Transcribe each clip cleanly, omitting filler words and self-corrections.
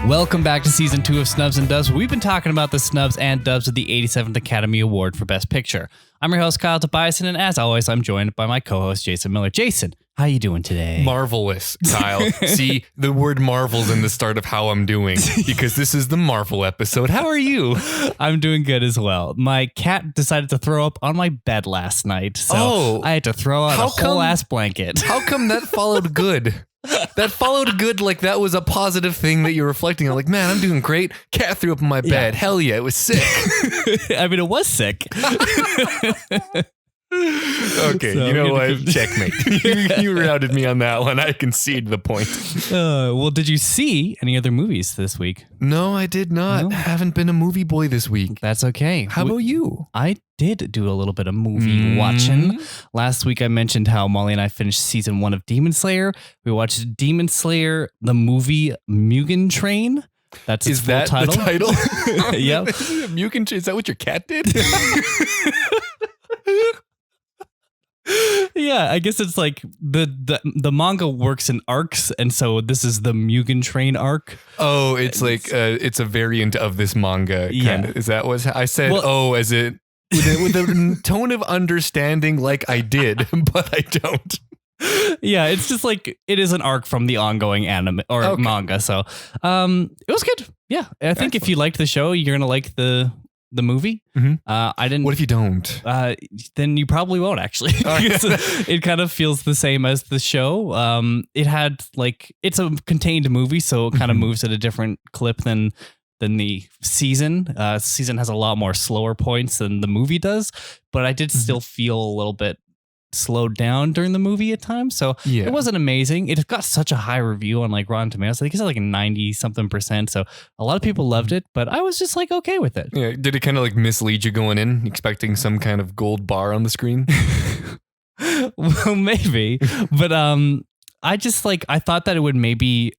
Welcome back to Season 2 of Snubs and Dubs. We've been talking about the Snubs and Dubs of the 87th Academy Award for Best Picture. I'm your host, Kyle Tobiasen, and as always, I'm joined by my co-host, Jason Miller. Jason, how you doing today? Marvelous, Kyle. See, the word marvel's in the start of how I'm doing, because this is the Marvel episode. How are you? I'm doing good as well. My cat decided to throw up on my bed last night, so I had to throw out a whole ass blanket. How come that followed good? That followed good, like that was a positive thing that you're reflecting on. Like, man, I'm doing great. Cat threw up in my bed. Yeah. Hell yeah, it was sick. I mean, it was sick. Okay, so, you know what? Checkmate. You routed me on that one. I concede the point. Well, did you see any other movies this week? No, I did not. No? Haven't been a movie boy this week. That's okay. How about you? I did do a little bit of movie watching. Last week I mentioned how Molly and I finished season 1 of Demon Slayer. We watched Demon Slayer, the movie Mugen Train. That's its full title. The title? Yep. Mugen Train. Is that what your cat did? Yeah, I guess it's like the manga works in arcs, and so this is the Mugen Train arc. Oh, it's like it's a variant of this manga. Yeah, is that what I said? Well, as it with a tone of understanding, like I did, but I don't. Yeah, it's just like it is an arc from the ongoing anime or manga. So, it was good. Yeah, I think if you liked the show, you're gonna like the movie. Mm-hmm. I didn't. What if you don't? Then you probably won't actually. It kind of feels the same as the show. It had it's a contained movie, so it kind of moves at a different clip than the season. Season has a lot more slower points than the movie does, but I did still feel a little bit slowed down during the movie at times, so it wasn't amazing. It got such a high review on Rotten Tomatoes. I think it's like a 90-something%, so a lot of people loved it, but I was just okay with it. Yeah, did it kind of mislead you going in expecting some kind of gold bar on the screen? Well, maybe, but I just I thought that it would maybe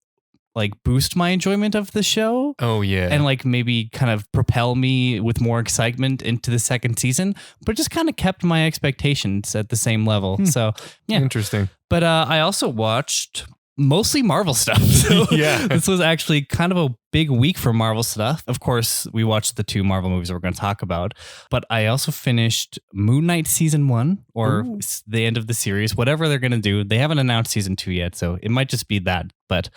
boost my enjoyment of the show. Oh yeah. And maybe kind of propel me with more excitement into the second season, but just kind of kept my expectations at the same level. So yeah. Interesting. But I also watched mostly Marvel stuff. So yeah. This was actually kind of a big week for Marvel stuff. Of course, we watched the 2 Marvel movies we're going to talk about, but I also finished Moon Knight season 1 or the end of the series, whatever they're going to do. They haven't announced season 2 yet, so it might just be that, but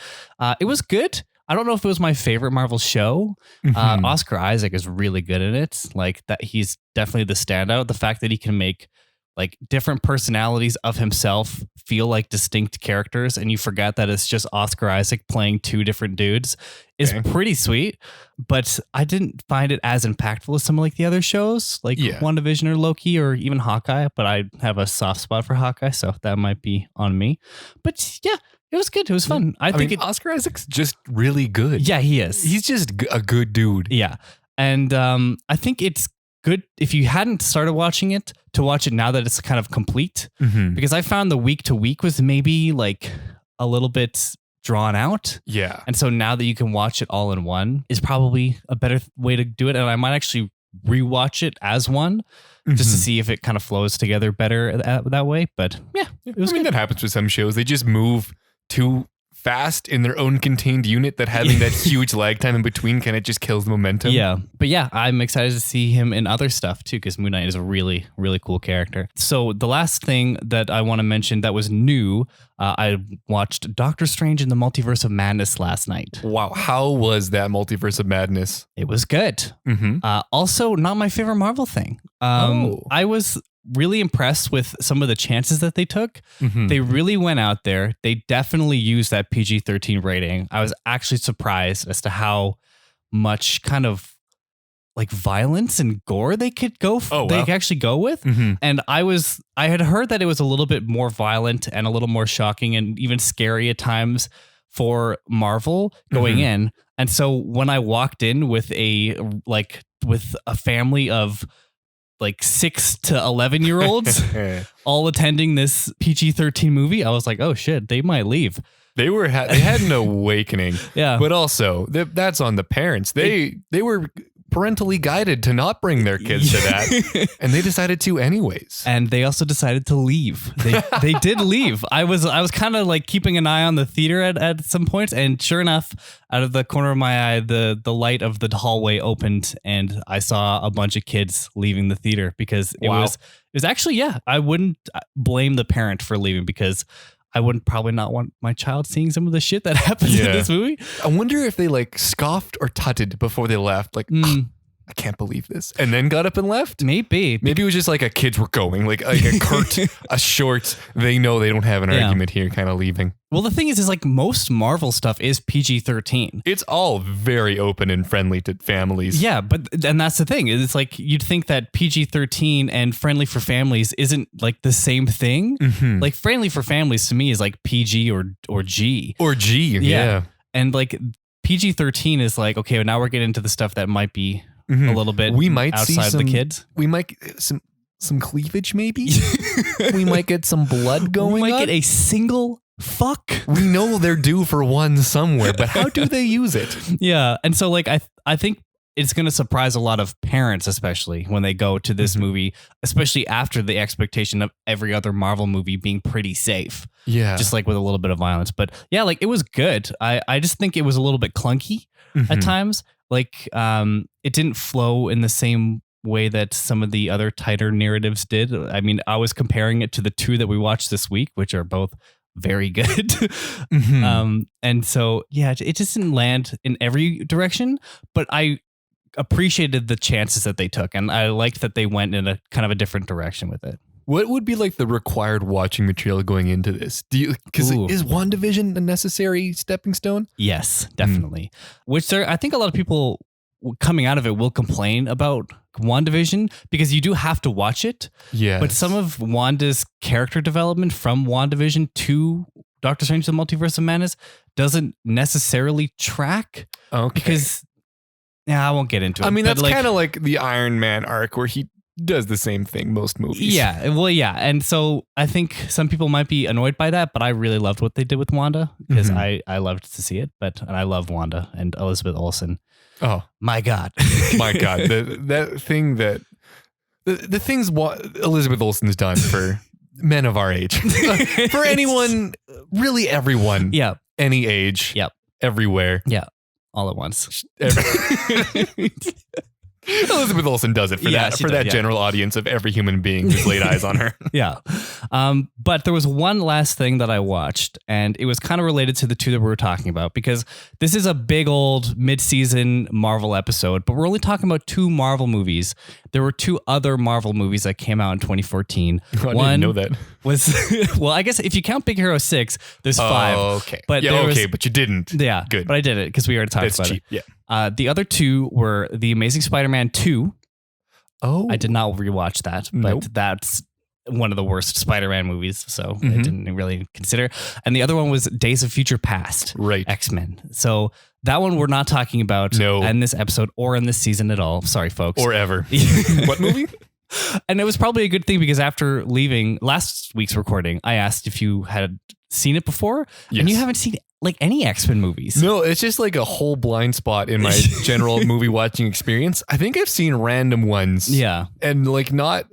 it was good. I don't know if it was my favorite Marvel show. Oscar Isaac is really good in it. That he's definitely the standout. The fact that he can make different personalities of himself feel like distinct characters, and you forget that it's just Oscar Isaac playing 2 different dudes is pretty sweet. But I didn't find it as impactful as some of the other shows WandaVision or Loki or even Hawkeye, but I have a soft spot for Hawkeye, so that might be on me. But yeah, it was good. It was fun. I think Oscar Isaac's just really good. Yeah, he is. He's just a good dude. Yeah. And I think it's good if you hadn't started watching it to watch it now that it's kind of complete, because I found the week to week was maybe a little bit drawn out. Yeah. And so now that you can watch it all in one is probably a better way to do it. And I might actually rewatch it as one just to see if it kind of flows together better that way. But yeah, it was good. That happens with some shows. They just move too fast in their own contained unit that having that huge lag time in between kind of just kills the momentum. Yeah. But yeah, I'm excited to see him in other stuff too, because Moon Knight is a really, really cool character. So the last thing that I want to mention that was new, I watched Doctor Strange in the Multiverse of Madness last night. Wow. How was that Multiverse of Madness? It was good. Also, not my favorite Marvel thing. I was really impressed with some of the chances that they took. They really went out there. They definitely used that PG-13 rating. I was actually surprised as to how much kind of violence and gore they could go. They could actually go with. And I had heard that it was a little bit more violent and a little more shocking and even scary at times for Marvel going in. And so when I walked in with a family of 6 to 11-year-olds all attending this PG-13 movie, I was like, oh shit, they might leave. They had an awakening. Yeah. But also that's on the parents. They were parentally guided to not bring their kids to that, and they decided to anyways. And they also decided to leave. They did leave. I was kind of like keeping an eye on the theater at some points, and sure enough, out of the corner of my eye, the light of the hallway opened, and I saw a bunch of kids leaving the theater because it was actually, I wouldn't blame the parent for leaving because I wouldn't probably not want my child seeing some of the shit that happens in this movie. I wonder if they like scoffed or tutted before they left. Like, I can't believe this. And then got up and left? Maybe it was just like a kids were going, like a curt, a short, they know they don't have an argument here kind of leaving. Well, the thing is like most Marvel stuff is PG-13. It's all very open and friendly to families. Yeah, and that's the thing. It's like you'd think that PG-13 and friendly for families isn't like the same thing. Mm-hmm. Like friendly for families to me is like PG or G. Or G, yeah. And like PG-13 is like, okay, now we're getting into the stuff that might be a little bit outside the kids. We might get some cleavage maybe. We might get some blood going on. We might get a single fuck. We know they're due for one somewhere, but how do they use it? Yeah. And so like I think it's going to surprise a lot of parents, especially when they go to this movie, especially after the expectation of every other Marvel movie being pretty safe. Yeah. Just like with a little bit of violence. But yeah, like it was good. I just think it was a little bit clunky at times. Like it didn't flow in the same way that some of the other tighter narratives did. I mean, I was comparing it to the two that we watched this week, which are both very good. And so, yeah, it just didn't land in every direction, but I appreciated the chances that they took. And I liked that they went in a kind of a different direction with it. What would be like the required watching material going into this? Because is WandaVision a necessary stepping stone? Yes, definitely. Which I think a lot of people coming out of it will complain about WandaVision because you do have to watch it. Yeah. But some of Wanda's character development from WandaVision to Doctor Strange: The Multiverse of Madness doesn't necessarily track. Okay. Because I won't get into it. I mean, that's kind of like the Iron Man arc where he does the same thing most movies. Yeah, well, yeah. And so I think some people might be annoyed by that, but I really loved what they did with Wanda because I loved to see it. And I love Wanda and Elizabeth Olsen. Oh, my God. My God. The things Elizabeth Olsen's done for men of our age. For anyone, really everyone. Yeah. Any age. Yep. Everywhere. Yeah. All at once. Elizabeth Olsen does it for that general audience of every human being who's laid eyes on her. Yeah. But there was one last thing that I watched, and it was kind of related to the two that we were talking about, because this is a big old mid-season Marvel episode, but we're only talking about two Marvel movies. There were two other Marvel movies that came out in 2014. I didn't know that. Was well, I guess if you count Big Hero 6, there's 5. Oh, okay. But but you didn't. Yeah. Good. But I did it because we already talked about cheap. it. Yeah. The other two were The Amazing Spider-Man 2. Oh. I did not rewatch that, but that's one of the worst Spider-Man movies, so I didn't really consider. And the other one was Days of Future Past. Right. X-Men. So that one we're not talking about in this episode or in this season at all. Sorry, folks. Or ever. What movie? And it was probably a good thing because after leaving last week's recording, I asked if you had seen it before, and you haven't seen like any X-Men movies. No, it's just like a whole blind spot in my general movie watching experience. I think I've seen random ones. Yeah. And like not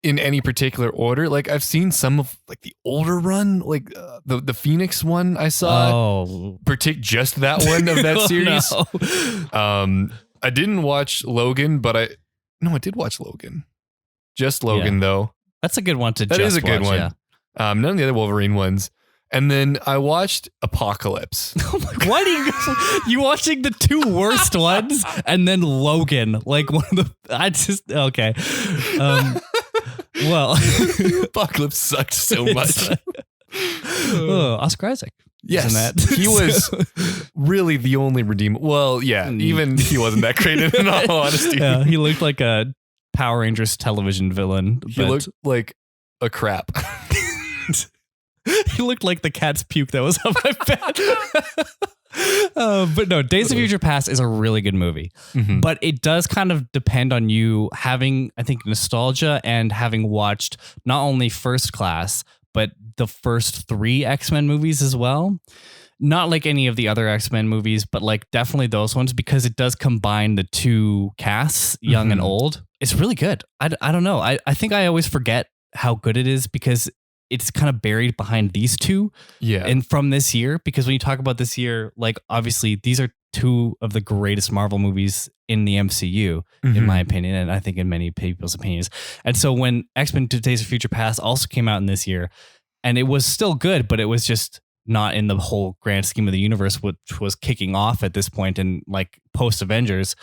in any particular order. Like I've seen some of like the older run, like the Phoenix one I saw. Oh. Just that one of that series. No. I didn't watch Logan, but I did watch Logan. Just Logan though. That's a good one to That just is a good watch, one. Yeah. None of the other Wolverine ones. And then I watched Apocalypse. Oh my, why do you watching the two worst ones and then Logan? Like one of okay. Well, Apocalypse sucked so much. Oscar Isaac. Yes, that? He was really the only redeemer. Well, yeah, even he wasn't that great in all honesty. Yeah, he looked like a Power Rangers television villain. He looked like a crap. He looked like the cat's puke that was on my bed. But no, Days of Future Past is a really good movie. But it does kind of depend on you having, I think, nostalgia and having watched not only First Class, but the first 3 X-Men movies as well. Not like any of the other X-Men movies, but like definitely those ones, because it does combine the two casts, young and old. It's really good. I don't know. I think I always forget how good it is because it's kind of buried behind these two. Yeah. And from this year, because when you talk about this year, like obviously these are two of the greatest Marvel movies in the MCU, in my opinion, and I think in many people's opinions. And so when X-Men Days of Future Past also came out in this year, and it was still good, but it was just not in the whole grand scheme of the universe, which was kicking off at this point and like post Avengers,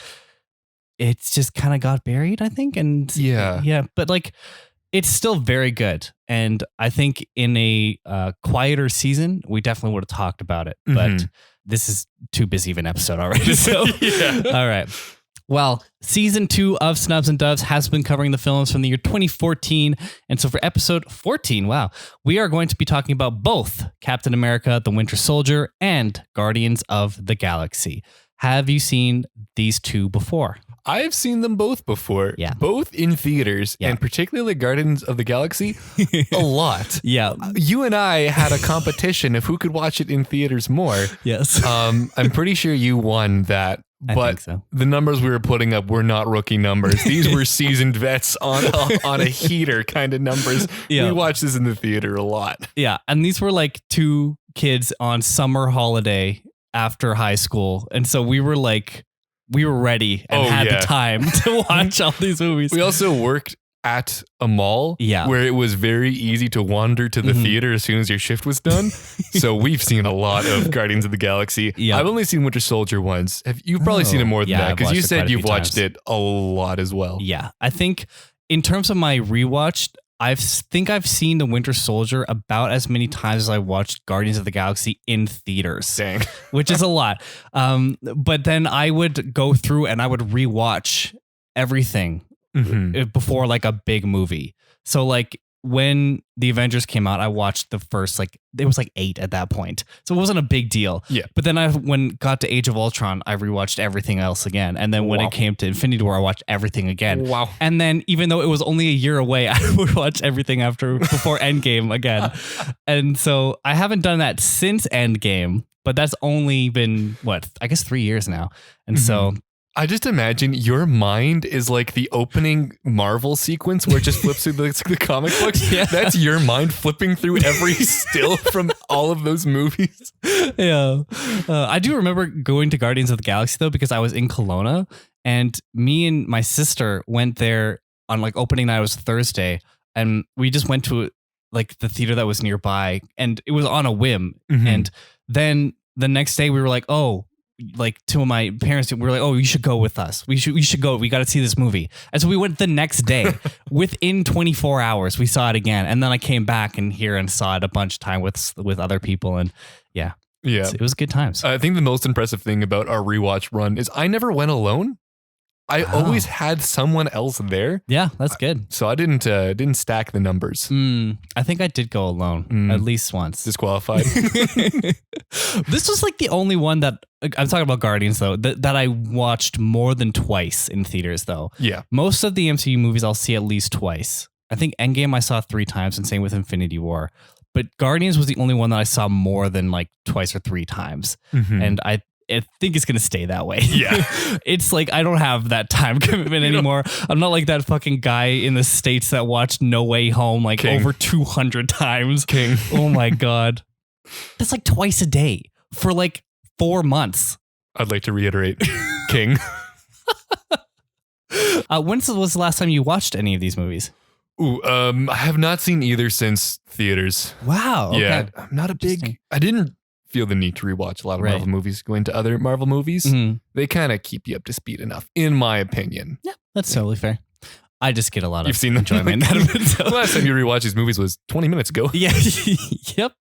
it's just kind of got buried, I think. And yeah, but like it's still very good. And I think in a quieter season, we definitely would have talked about it, but this is too busy of an episode already. So, all right. Well, season 2 of Snubs and Dubs has been covering the films from the year 2014. And so for episode 14, we are going to be talking about both Captain America, the Winter Soldier, and Guardians of the Galaxy. Have you seen these two before? I've seen them both before. Yeah. Both in theaters, and particularly Guardians of the Galaxy, a lot. Yeah. You and I had a competition of who could watch it in theaters more. Yes. I'm pretty sure you won that. I But think so. the numbers we were putting up were not rookie numbers. These were seasoned vets on a heater kind of numbers. Yeah. We watched this in the theater a lot. Yeah. And these were like two kids on summer holiday after high school. And so we were ready and had the time to watch all these movies. We also worked at a mall where it was very easy to wander to the theater as soon as your shift was done. So we've seen a lot of Guardians of the Galaxy. Yeah. I've only seen Winter Soldier once. You've probably seen it more than that, I've because you watched it said quite a you've few watched times. it a lot as well. Yeah. I think in terms of my rewatch, I've seen the Winter Soldier about as many times as I watched Guardians of the Galaxy in theaters. Dang. Which is a lot. But then I would go through and I would rewatch everything before like a big movie. So like when the Avengers came out, I watched the first, it was 8 at that point. So it wasn't a big deal. Yeah. But then when it got to Age of Ultron, I rewatched everything else again. And then when it came to Infinity War, I watched everything again. Wow. And then even though it was only a year away, I would watch everything before Endgame again. And so I haven't done that since Endgame, but that's only been 3 years now. And so I just imagine your mind is like the opening Marvel sequence where it just flips through the comic books. Yeah. That's your mind flipping through every still from all of those movies. Yeah. I do remember going to Guardians of the Galaxy though, because I was in Kelowna and me and my sister went there on like opening night. It was Thursday and we just went to like the theater that was nearby and it was on a whim. And then the next day we were like, to my parents, we were like, you should go with us. We should go. We got to see this movie. And so we went the next day. Within 24 hours, we saw it again. And then I came back and saw it a bunch of time with other people. And yeah, it was good times. I think the most impressive thing about our rewatch run is I never went alone. I always had someone else there. Yeah, that's good. So I didn't stack the numbers. I think I did go alone at least once. Disqualified. This was like the only one that I'm talking about Guardians though that I watched more than twice in theaters though. Yeah. Most of the MCU movies I'll see at least twice. I think Endgame I saw 3 times and same with Infinity War. But Guardians was the only one that I saw more than like twice or 3 times. And I think it's going to stay that way. Yeah. It's like, I don't have that time commitment anymore. I'm not like that fucking guy in the States that watched No Way Home like King. over 200 times. King. Oh my God. That's like twice a day for like 4 months. I'd like to reiterate, King. When was the last time you watched any of these movies? I have not seen either since theaters. Wow. Okay. Yeah. I'm not a big, I didn't feel the need to rewatch a lot of Marvel movies. Going to other Marvel movies, they kind of keep you up to speed enough, in my opinion. Yeah, that's totally fair. I just get a lot You've of seen them. enjoyment out of it. So. The last time you rewatched these movies was 20 minutes ago. Yeah. Yep.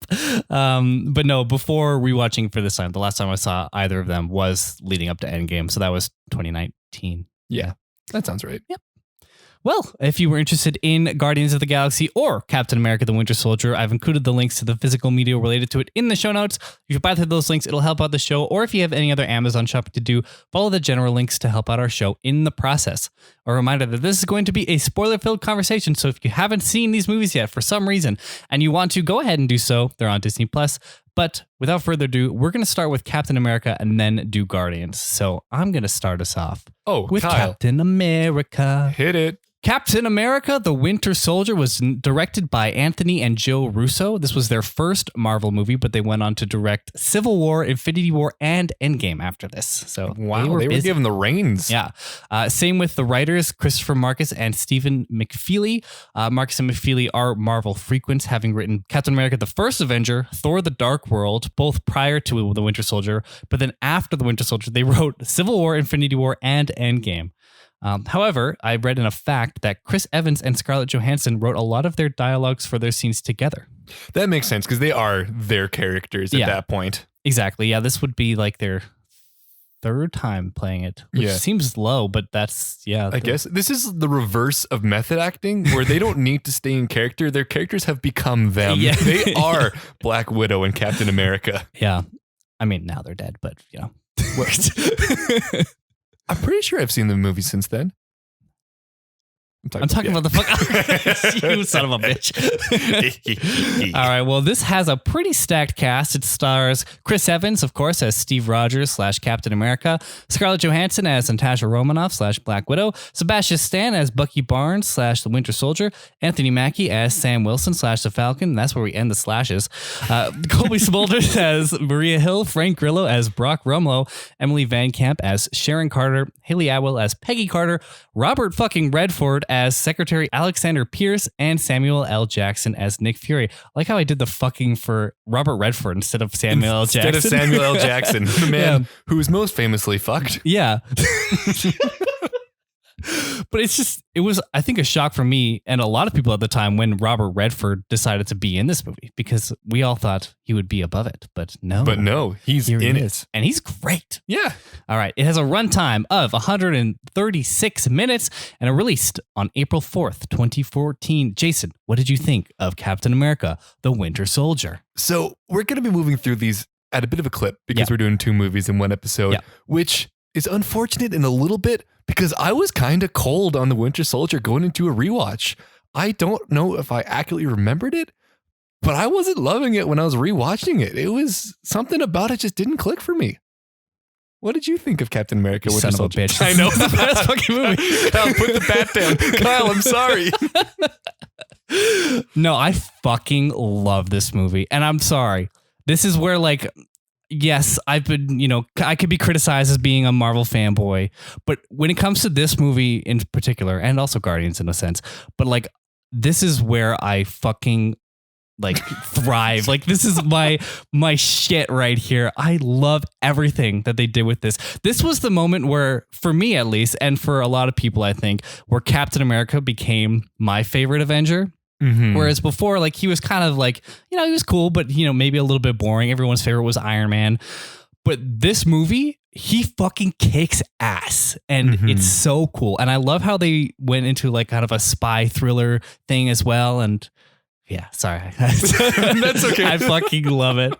But no, before rewatching for this time, the last time I saw either of them was leading up to Endgame. So that was 2019. Yeah. That sounds right. Yep. Well, if you were interested in Guardians of the Galaxy or Captain America the Winter Soldier, I've included the links to the physical media related to it in the show notes. If you buy through those links, it'll help out the show. Or if you have any other Amazon shopping to do, follow the general links to help out our show in the process. A reminder that this is going to be a spoiler-filled conversation, so if you haven't seen these movies yet for some reason and you want to, go ahead and do so. They're on Disney+. But without further ado, we're going to start with Captain America and then do Guardians. So I'm going to start us off with Kyle. Captain America. Hit it. Captain America, the Winter Soldier was directed by Anthony and Joe Russo. This was their first Marvel movie, but they went on to direct Civil War, Infinity War, and Endgame after this. So Wow, they were given the reins. Yeah. Same with the writers, Christopher Marcus and Stephen McFeely. Marcus and McFeely are Marvel frequents, having written Captain America, the First Avenger, Thor, the Dark World, both prior to the Winter Soldier. But then after the Winter Soldier, they wrote Civil War, Infinity War, and Endgame. However, I read in a fact that Chris Evans and Scarlett Johansson wrote a lot of their dialogues for their scenes together. That makes sense because they are their characters at that point. Exactly. Yeah, this would be like their third time playing it, which seems low, but that's, I guess this is the reverse of method acting where they don't need to stay in character. Their characters have become them. Yeah. They are Black Widow and Captain America. Yeah. I mean, now they're dead, but I'm pretty sure I've seen the movie since then. I'm talking about the fuck. You son of a bitch. All right. Well, this has a pretty stacked cast. It stars Chris Evans, of course, as Steve Rogers / Captain America, Scarlett Johansson as Natasha Romanoff / Black Widow, Sebastian Stan as Bucky Barnes / the Winter Soldier, Anthony Mackie as Sam Wilson / the Falcon. And that's where we end the slashes. Colby Smulders as Maria Hill, Frank Grillo as Brock Rumlow, Emily Van Camp as Sharon Carter, Haley Atwell as Peggy Carter, Robert fucking Redford as Secretary Alexander Pierce, and Samuel L. Jackson as Nick Fury. I like how I did the fucking for Robert Redford instead of Samuel L. Jackson. Instead of Samuel L. Jackson, the man who was most famously fucked. Yeah. But it was, I think, a shock for me and a lot of people at the time when Robert Redford decided to be in this movie because we all thought he would be above it, but no. But no, he's in it. And he's great. Yeah. All right. It has a runtime of 136 minutes and it released on April 4th, 2014. Jason, what did you think of Captain America, the Winter Soldier? So we're going to be moving through these at a bit of a clip because we're doing 2 movies in 1 episode, which is unfortunate in a little bit because I was kind of cold on the Winter Soldier going into a rewatch. I don't know if I accurately remembered it, but I wasn't loving it when I was rewatching it. It was something about it just didn't click for me. What did you think of Captain America? Winter Soldier? Bitch. I know. The best fucking movie. Kyle, put the bat down. Kyle, I'm sorry. No, I fucking love this movie. And I'm sorry. This is where yes, I've been, I could be criticized as being a Marvel fanboy, but when it comes to this movie in particular, and also Guardians in a sense, but this is where I fucking thrive. This is my shit right here. I love everything that they did with this. This was the moment where, for me at least, and for a lot of people, I think, where Captain America became my favorite Avenger. Mm-hmm. Whereas before, he was kind of he was cool, but, maybe a little bit boring. Everyone's favorite was Iron Man. But this movie, he fucking kicks ass and it's so cool. And I love how they went into kind of a spy thriller thing as well. And yeah, sorry. That's okay. I fucking love it.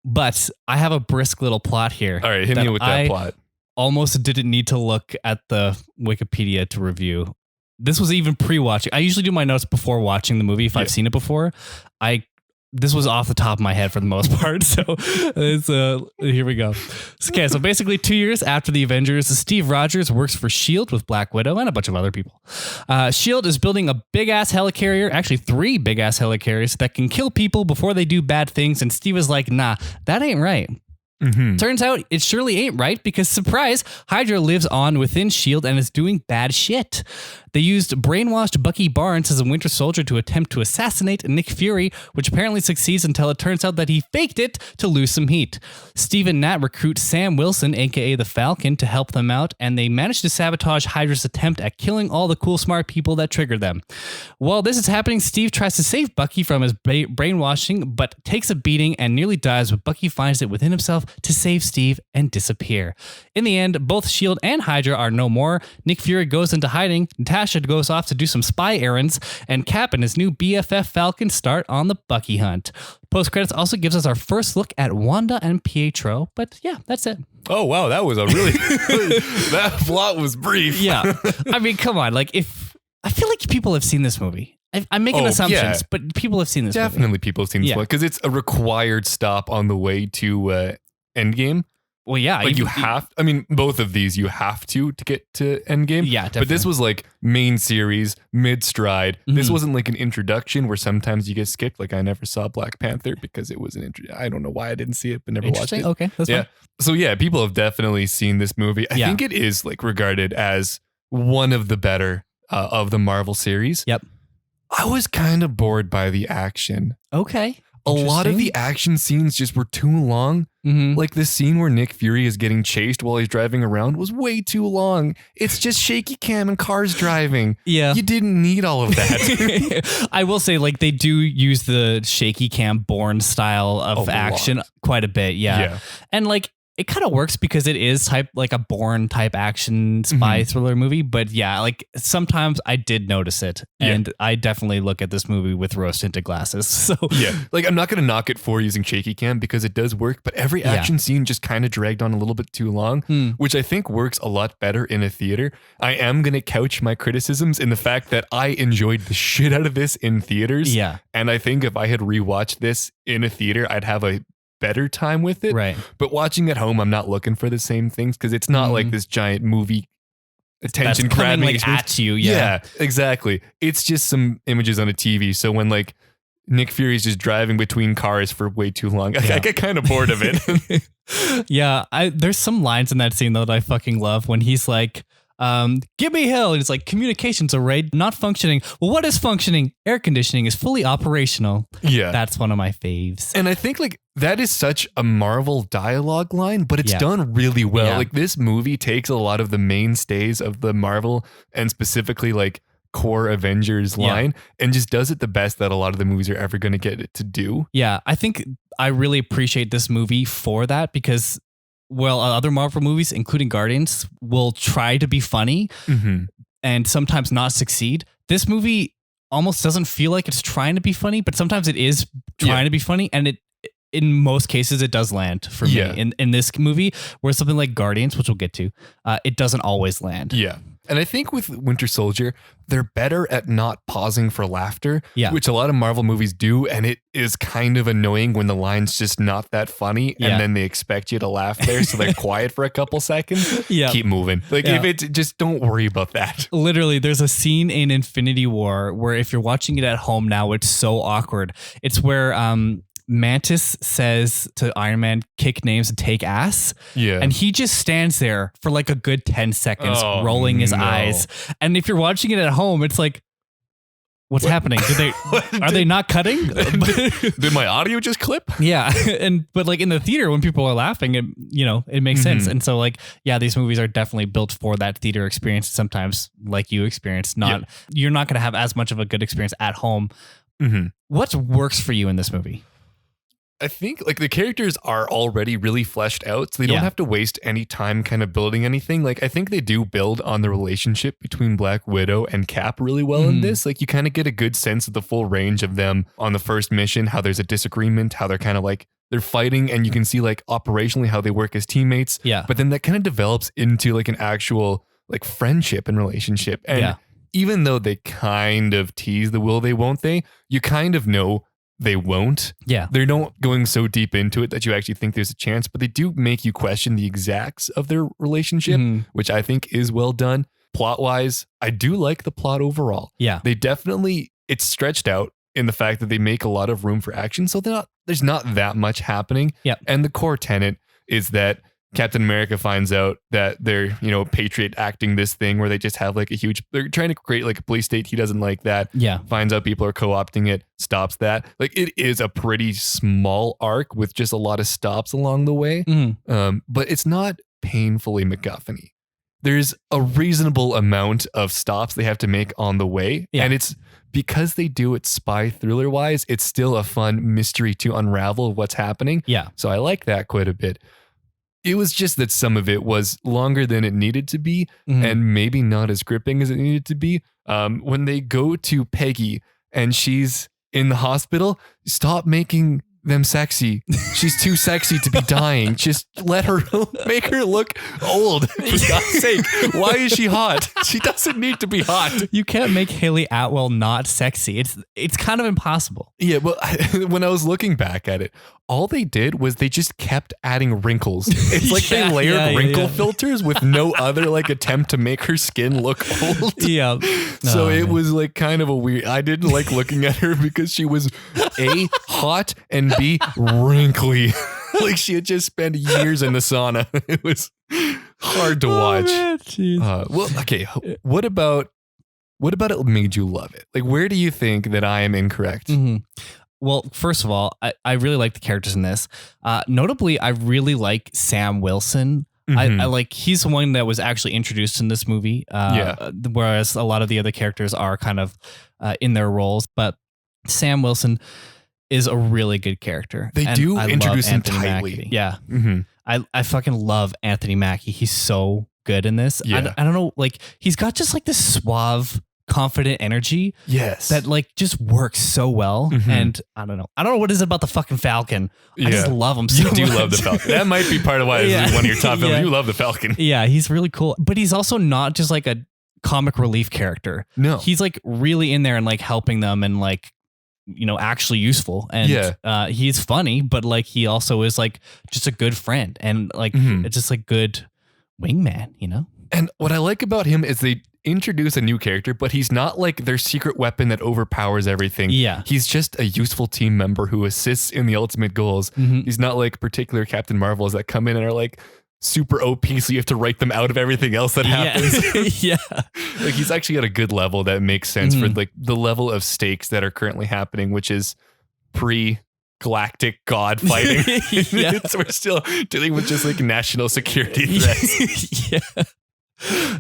But I have a brisk little plot here. All right, hit me with that plot. Almost didn't need to look at the Wikipedia to review. This was even pre-watching. I usually do my notes before watching the movie if I've seen it before. This was off the top of my head for the most part. So here we go. Okay, so basically 2 years after the Avengers, Steve Rogers works for S.H.I.E.L.D. with Black Widow and a bunch of other people. S.H.I.E.L.D. is building a big-ass helicarrier, actually 3 big-ass helicarriers that can kill people before they do bad things. And Steve is like, nah, that ain't right. Mm-hmm. Turns out it surely ain't right because, surprise, Hydra lives on within S.H.I.E.L.D. and is doing bad shit. They used brainwashed Bucky Barnes as a Winter Soldier to attempt to assassinate Nick Fury, which apparently succeeds until it turns out that he faked it to lose some heat. Steve and Nat recruit Sam Wilson, aka the Falcon, to help them out, and they manage to sabotage Hydra's attempt at killing all the cool, smart people that triggered them. While this is happening, Steve tries to save Bucky from his brainwashing, but takes a beating and nearly dies, but Bucky finds it within himself to save Steve and disappear. In the end, both S.H.I.E.L.D. and Hydra are no more. Nick Fury goes into hiding, Natasha goes off to do some spy errands, and Cap and his new BFF Falcon start on the Bucky hunt. Post-credits also gives us our first look at Wanda and Pietro, but yeah, that's it. Oh, wow, that was a really... that plot was brief. Yeah. I mean, come on, if I feel like people have seen this movie. I'm making assumptions, yeah. but people have seen this Definitely movie. people have seen this one because it's a required stop on the way to Endgame. Well, yeah. Like you have, I mean, both of these you have to get to Endgame. Yeah, definitely. But this was like main series, mid-stride. This Mhm. wasn't like an introduction where sometimes you get skipped. Like I never saw Black Panther because it was an I don't know why I didn't see it, but never watched it. Okay, that's Yeah. fine. So yeah, people have definitely seen this movie. I Yeah. think it is like regarded as one of the better of the Marvel series. Yep. I was kind of bored by the action. Okay. A lot of Interesting. the action scenes just were too long. Mhm. Like the scene where Nick Fury is getting chased while he's driving around was way too long. It's just shaky cam and cars driving. Yeah. You didn't need all of that. I will say, like, they do use the shaky cam Bourne style of A action lot. quite a bit. Yeah. Yeah. And like, it kind of works because it is like a Bourne type action spy thriller movie. But yeah, like sometimes I did notice it, and I definitely look at this movie with rose tinted glasses. So Yeah. Like I'm not going to knock it for using shaky cam because it does work, but every action scene just kind of dragged on a little bit too long, which I think works a lot better in a theater. I am going to couch my criticisms in the fact that I enjoyed the shit out of this in theaters. Yeah. And I think if I had rewatched this in a theater, I'd have a better time with it. Right. But watching at home, I'm not looking for the same things because it's not like this giant movie attention That's coming, grabbing like, experience. at you. Yeah. Exactly. It's just some images on a TV. So when like Nick Fury's just driving between cars for way too long, I get kind of bored of it. Yeah. There's some lines in that scene though that I fucking love when he's like, give me hell. And it's like communications array not functioning. Well, what is functioning? Air conditioning is fully operational. Yeah. That's one of my faves. And I think like that is such a Marvel dialogue line, but it's done really well. Yeah. Like this movie takes a lot of the mainstays of the Marvel and specifically like core Avengers line and just does it the best that a lot of the movies are ever going to get it to do. Yeah. I think I really appreciate this movie for that because other Marvel movies, including Guardians, will try to be funny and sometimes not succeed. This movie almost doesn't feel like it's trying to be funny, but sometimes it is trying to be funny. And in most cases, it does land for me. In this movie, where something like Guardians, which we'll get to, it doesn't always land. Yeah. And I think with Winter Soldier, they're better at not pausing for laughter, which a lot of Marvel movies do. And it is kind of annoying when the line's just not that funny and then they expect you to laugh there. So they're quiet for a couple seconds. Keep moving. Like if it's just don't worry about that. Literally, there's a scene in Infinity War where if you're watching it at home now, it's so awkward. It's where Mantis says to Iron Man, kick names and take ass. Yeah. And he just stands there for like a good 10 seconds, rolling his eyes. And if you're watching it at home, it's like, what's happening? Are they not cutting? Did my audio just clip? Yeah. But like in the theater, when people are laughing, it makes sense. And so like, yeah, these movies are definitely built for that theater experience. Sometimes like you experience, you're not going to have as much of a good experience at home. What works for you in this movie? I think like the characters are already really fleshed out, so they don't have to waste any time kind of building anything. Like I think they do build on the relationship between Black Widow and Cap really well in this. Like you kind of get a good sense of the full range of them on the first mission, how there's a disagreement, how they're kind of like they're fighting, and you can see like operationally how they work as teammates. Yeah. But then that kind of develops into like an actual like friendship and relationship. And even though they kind of tease the will they won't they, you kind of know they won't. Yeah. They're not going so deep into it that you actually think there's a chance, but they do make you question the exacts of their relationship, which I think is well done. Plot-wise, I do like the plot overall. Yeah. It's stretched out in the fact that they make a lot of room for action, so there's not that much happening. Yeah. And the core tenet is that Captain America finds out that they're, Patriot acting this thing where they just have like they're trying to create like a police state. He doesn't like that. Yeah. Finds out people are co-opting it, stops that. Like it is a pretty small arc with just a lot of stops along the way. But it's not painfully MacGuffin-y. There's a reasonable amount of stops they have to make on the way. Yeah. And it's because they do it spy thriller wise, it's still a fun mystery to unravel what's happening. Yeah. So I like that quite a bit. It was just that some of it was longer than it needed to be and maybe not as gripping as it needed to be. When they go to Peggy and she's in the hospital, stop making them sexy. She's too sexy to be dying. Just let her, make her look old. For God's sake, why is she hot? She doesn't need to be hot. You can't make Haley Atwell not sexy. It's kind of impossible. Yeah, but when I was looking back at it, all they did was they just kept adding wrinkles. It's like they layered wrinkle filters with no other like attempt to make her skin look old. Yeah. So it was like kind of a weird. I didn't like looking at her because she was A, hot, and B, wrinkly. Like she had just spent years in the sauna. It was hard to watch. Man, well, okay. What about it made you love it? Like, where do you think that I am incorrect? Mm-hmm. Well, first of all, I really like the characters in this. Notably, I really like Sam Wilson. I like he's the one that was actually introduced in this movie. Whereas a lot of the other characters are kind of in their roles, but Sam Wilson is a really good character. They do introduce him tightly. Mackie. Yeah. I fucking love Anthony Mackie. He's so good in this. Yeah. I don't know, like he's got just like this suave, confident energy. Yes. That like just works so well. And I don't know what is it about the fucking Falcon. I just love him so much. You do love the Falcon. That might be part of why it's one of your top films. You love the Falcon. Yeah, he's really cool. But he's also not just like a comic relief character. No. He's like really in there and like helping them and like, you know, actually useful. And he's funny, but like he also is like just a good friend and like it's just like good wingman, you know? And what I like about him is they introduce a new character, but he's not like their secret weapon that overpowers everything. Yeah. He's just a useful team member who assists in the ultimate goals. He's not like particular Captain Marvels that come in and are like super OP, so you have to write them out of everything else that happens. Yeah. Like he's actually at a good level that makes sense for like the level of stakes that are currently happening, which is pre-galactic god fighting. We're still dealing with just like national security threats.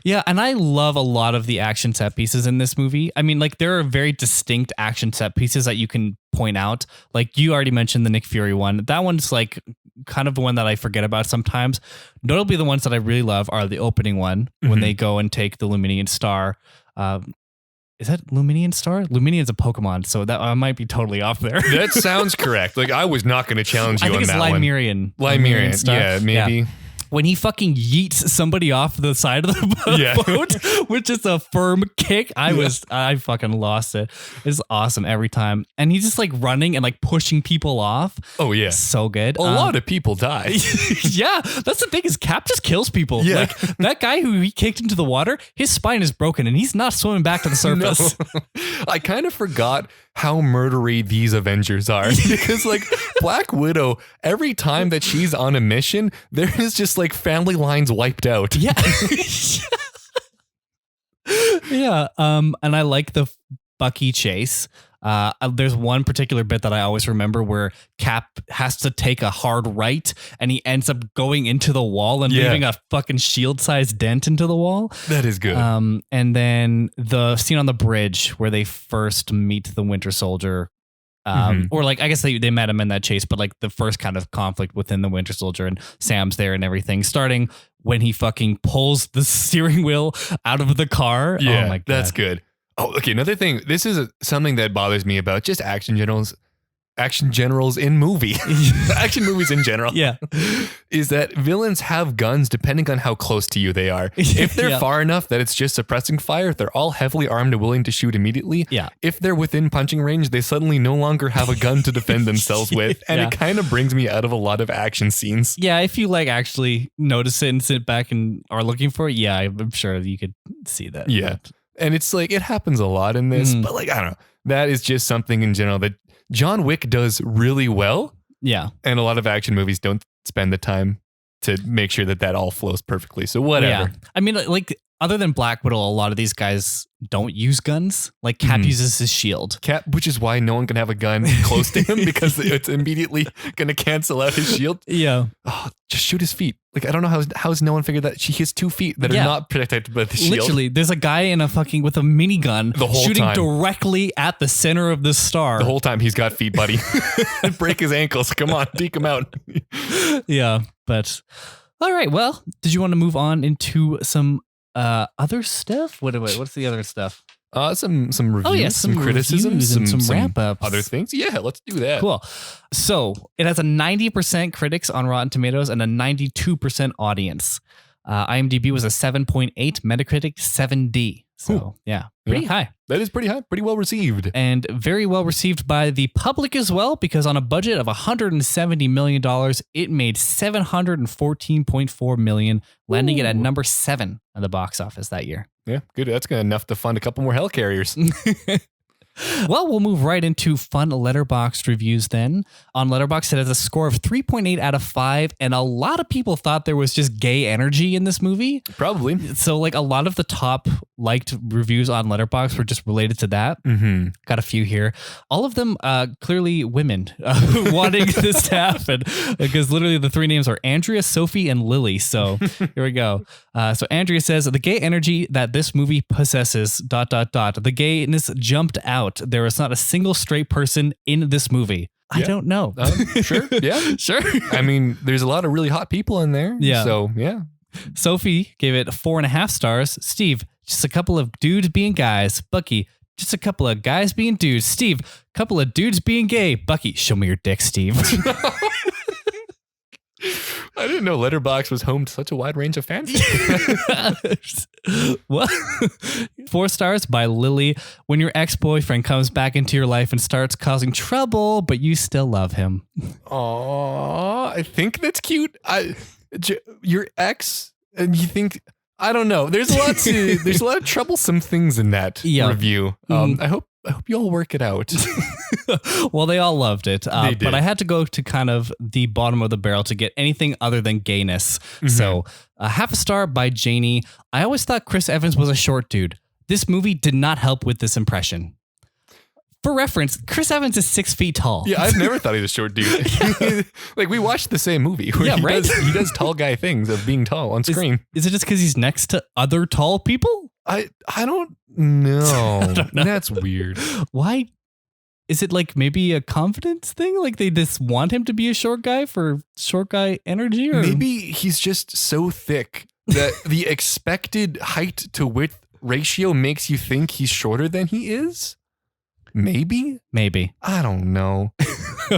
Yeah, and I love a lot of the action set pieces in this movie. I mean, like there are very distinct action set pieces that you can point out. Like you already mentioned the Nick Fury one. That one's like kind of the one that I forget about sometimes. Notably, the ones that I really love are the opening one when they go and take the Luminian Star. Is that Luminian Star? Luminian's a Pokemon, so that I might be totally off there. That sounds correct. Like I was not going to challenge you on that one. Limerian Star. Yeah, maybe. Yeah. When he fucking yeets somebody off the side of the boat, which is a firm kick, I fucking lost it. It's awesome every time. And he's just like running and like pushing people off. Oh yeah. So good. A lot of people die. Yeah. That's the thing is Cap just kills people. Yeah. Like that guy who he kicked into the water, his spine is broken and he's not swimming back to the surface. No. I kind of forgot how murdery these Avengers are because like Black Widow, every time that she's on a mission, there is just like family lines wiped out. Yeah. Yeah. And I like the Bucky chase. There's one particular bit that I always remember where Cap has to take a hard right and he ends up going into the wall and leaving a fucking shield-sized dent into the wall. That is good. And then the scene on the bridge where they first meet the Winter Soldier. Or like, I guess they met him in that chase, but like the first kind of conflict within the Winter Soldier and Sam's there and everything, starting when he fucking pulls the steering wheel out of the car. Yeah, oh my God. That's good. Oh, okay. Another thing. This is something that bothers me about just action generals in action movies in general. Yeah. Is that villains have guns depending on how close to you they are. If they're far enough that it's just suppressing fire, they're all heavily armed and willing to shoot immediately. Yeah. If they're within punching range, they suddenly no longer have a gun to defend themselves with. And it kind of brings me out of a lot of action scenes. Yeah. If you like actually notice it and sit back and are looking for it, yeah, I'm sure you could see that. Yeah. And it's like, it happens a lot in this, but like, I don't know. That is just something in general that John Wick does really well. Yeah. And a lot of action movies don't spend the time to make sure that all flows perfectly. So whatever. Yeah. I mean, like, other than Black Widow, a lot of these guys don't use guns. Like Cap uses his shield. Cap, which is why no one can have a gun close to him because it's immediately going to cancel out his shield. Yeah. Oh, just shoot his feet. Like, I don't know how's no one figured that he has 2 feet that are not protected by the shield. Literally, there's a guy in with a minigun shooting directly at the center of the star. The whole time he's got feet, buddy. Break his ankles. Come on, deke him out. Yeah, but all right. Well, did you want to move on into some other stuff? What's the other stuff? Some reviews, Oh, yeah, some criticisms, and some wrap-ups. other things. Yeah, let's do that. Cool. So it has a 90% critics on Rotten Tomatoes and a 92% audience. IMDb was a 7.8, Metacritic 7D. So yeah, pretty high. That is pretty high, pretty well received. And very well received by the public as well, because on a budget of $170 million, it made $714.4 million, landing it at number 7 at the box office that year. Yeah, good. That's good enough to fund a couple more helicarriers. Well, we'll move right into fun Letterboxd reviews then. On Letterboxd, it has a score of 3.8 out of 5, and a lot of people thought there was just gay energy in this movie. Probably. So, like, a lot of the top liked reviews on Letterboxd were just related to that. Mm-hmm. Got a few here. All of them clearly women wanting this to happen, because literally the 3 names are Andrea, Sophie, and Lily. So here we go. So Andrea says, the gay energy that this movie possesses, ... The gayness jumped out. There was not a single straight person in this movie. I don't know. Sure. Yeah. Sure. I mean, there's a lot of really hot people in there. Yeah. So, yeah. Sophie gave it 4.5 stars. Steve, just a couple of dudes being guys. Bucky, just a couple of guys being dudes. Steve, couple of dudes being gay. Bucky, show me your dick, Steve. I didn't know Letterboxd was home to such a wide range of fans. What? 4 stars by Lily. When your ex-boyfriend comes back into your life and starts causing trouble, but you still love him. Aw, I think that's cute. Your ex, and you think, I don't know. There's a lot of troublesome things in that review. I hope you all work it out. Well, they all loved it, They did. but I had to go to kind of the bottom of the barrel to get anything other than gayness. Mm-hmm. So, 0.5 star by Janie. I always thought Chris Evans was a short dude. This movie did not help with this impression. For reference, Chris Evans is 6 feet tall. Yeah, I've never thought he was a short dude. Like, we watched the same movie where he does tall guy things of being tall on screen. Is it just because he's next to other tall people? I don't know. I don't know. That's weird. Why? Is it like maybe a confidence thing? Like they just want him to be a short guy for short guy energy? Or Maybe he's just so thick that the expected height to width ratio makes you think he's shorter than he is? Maybe? I don't know.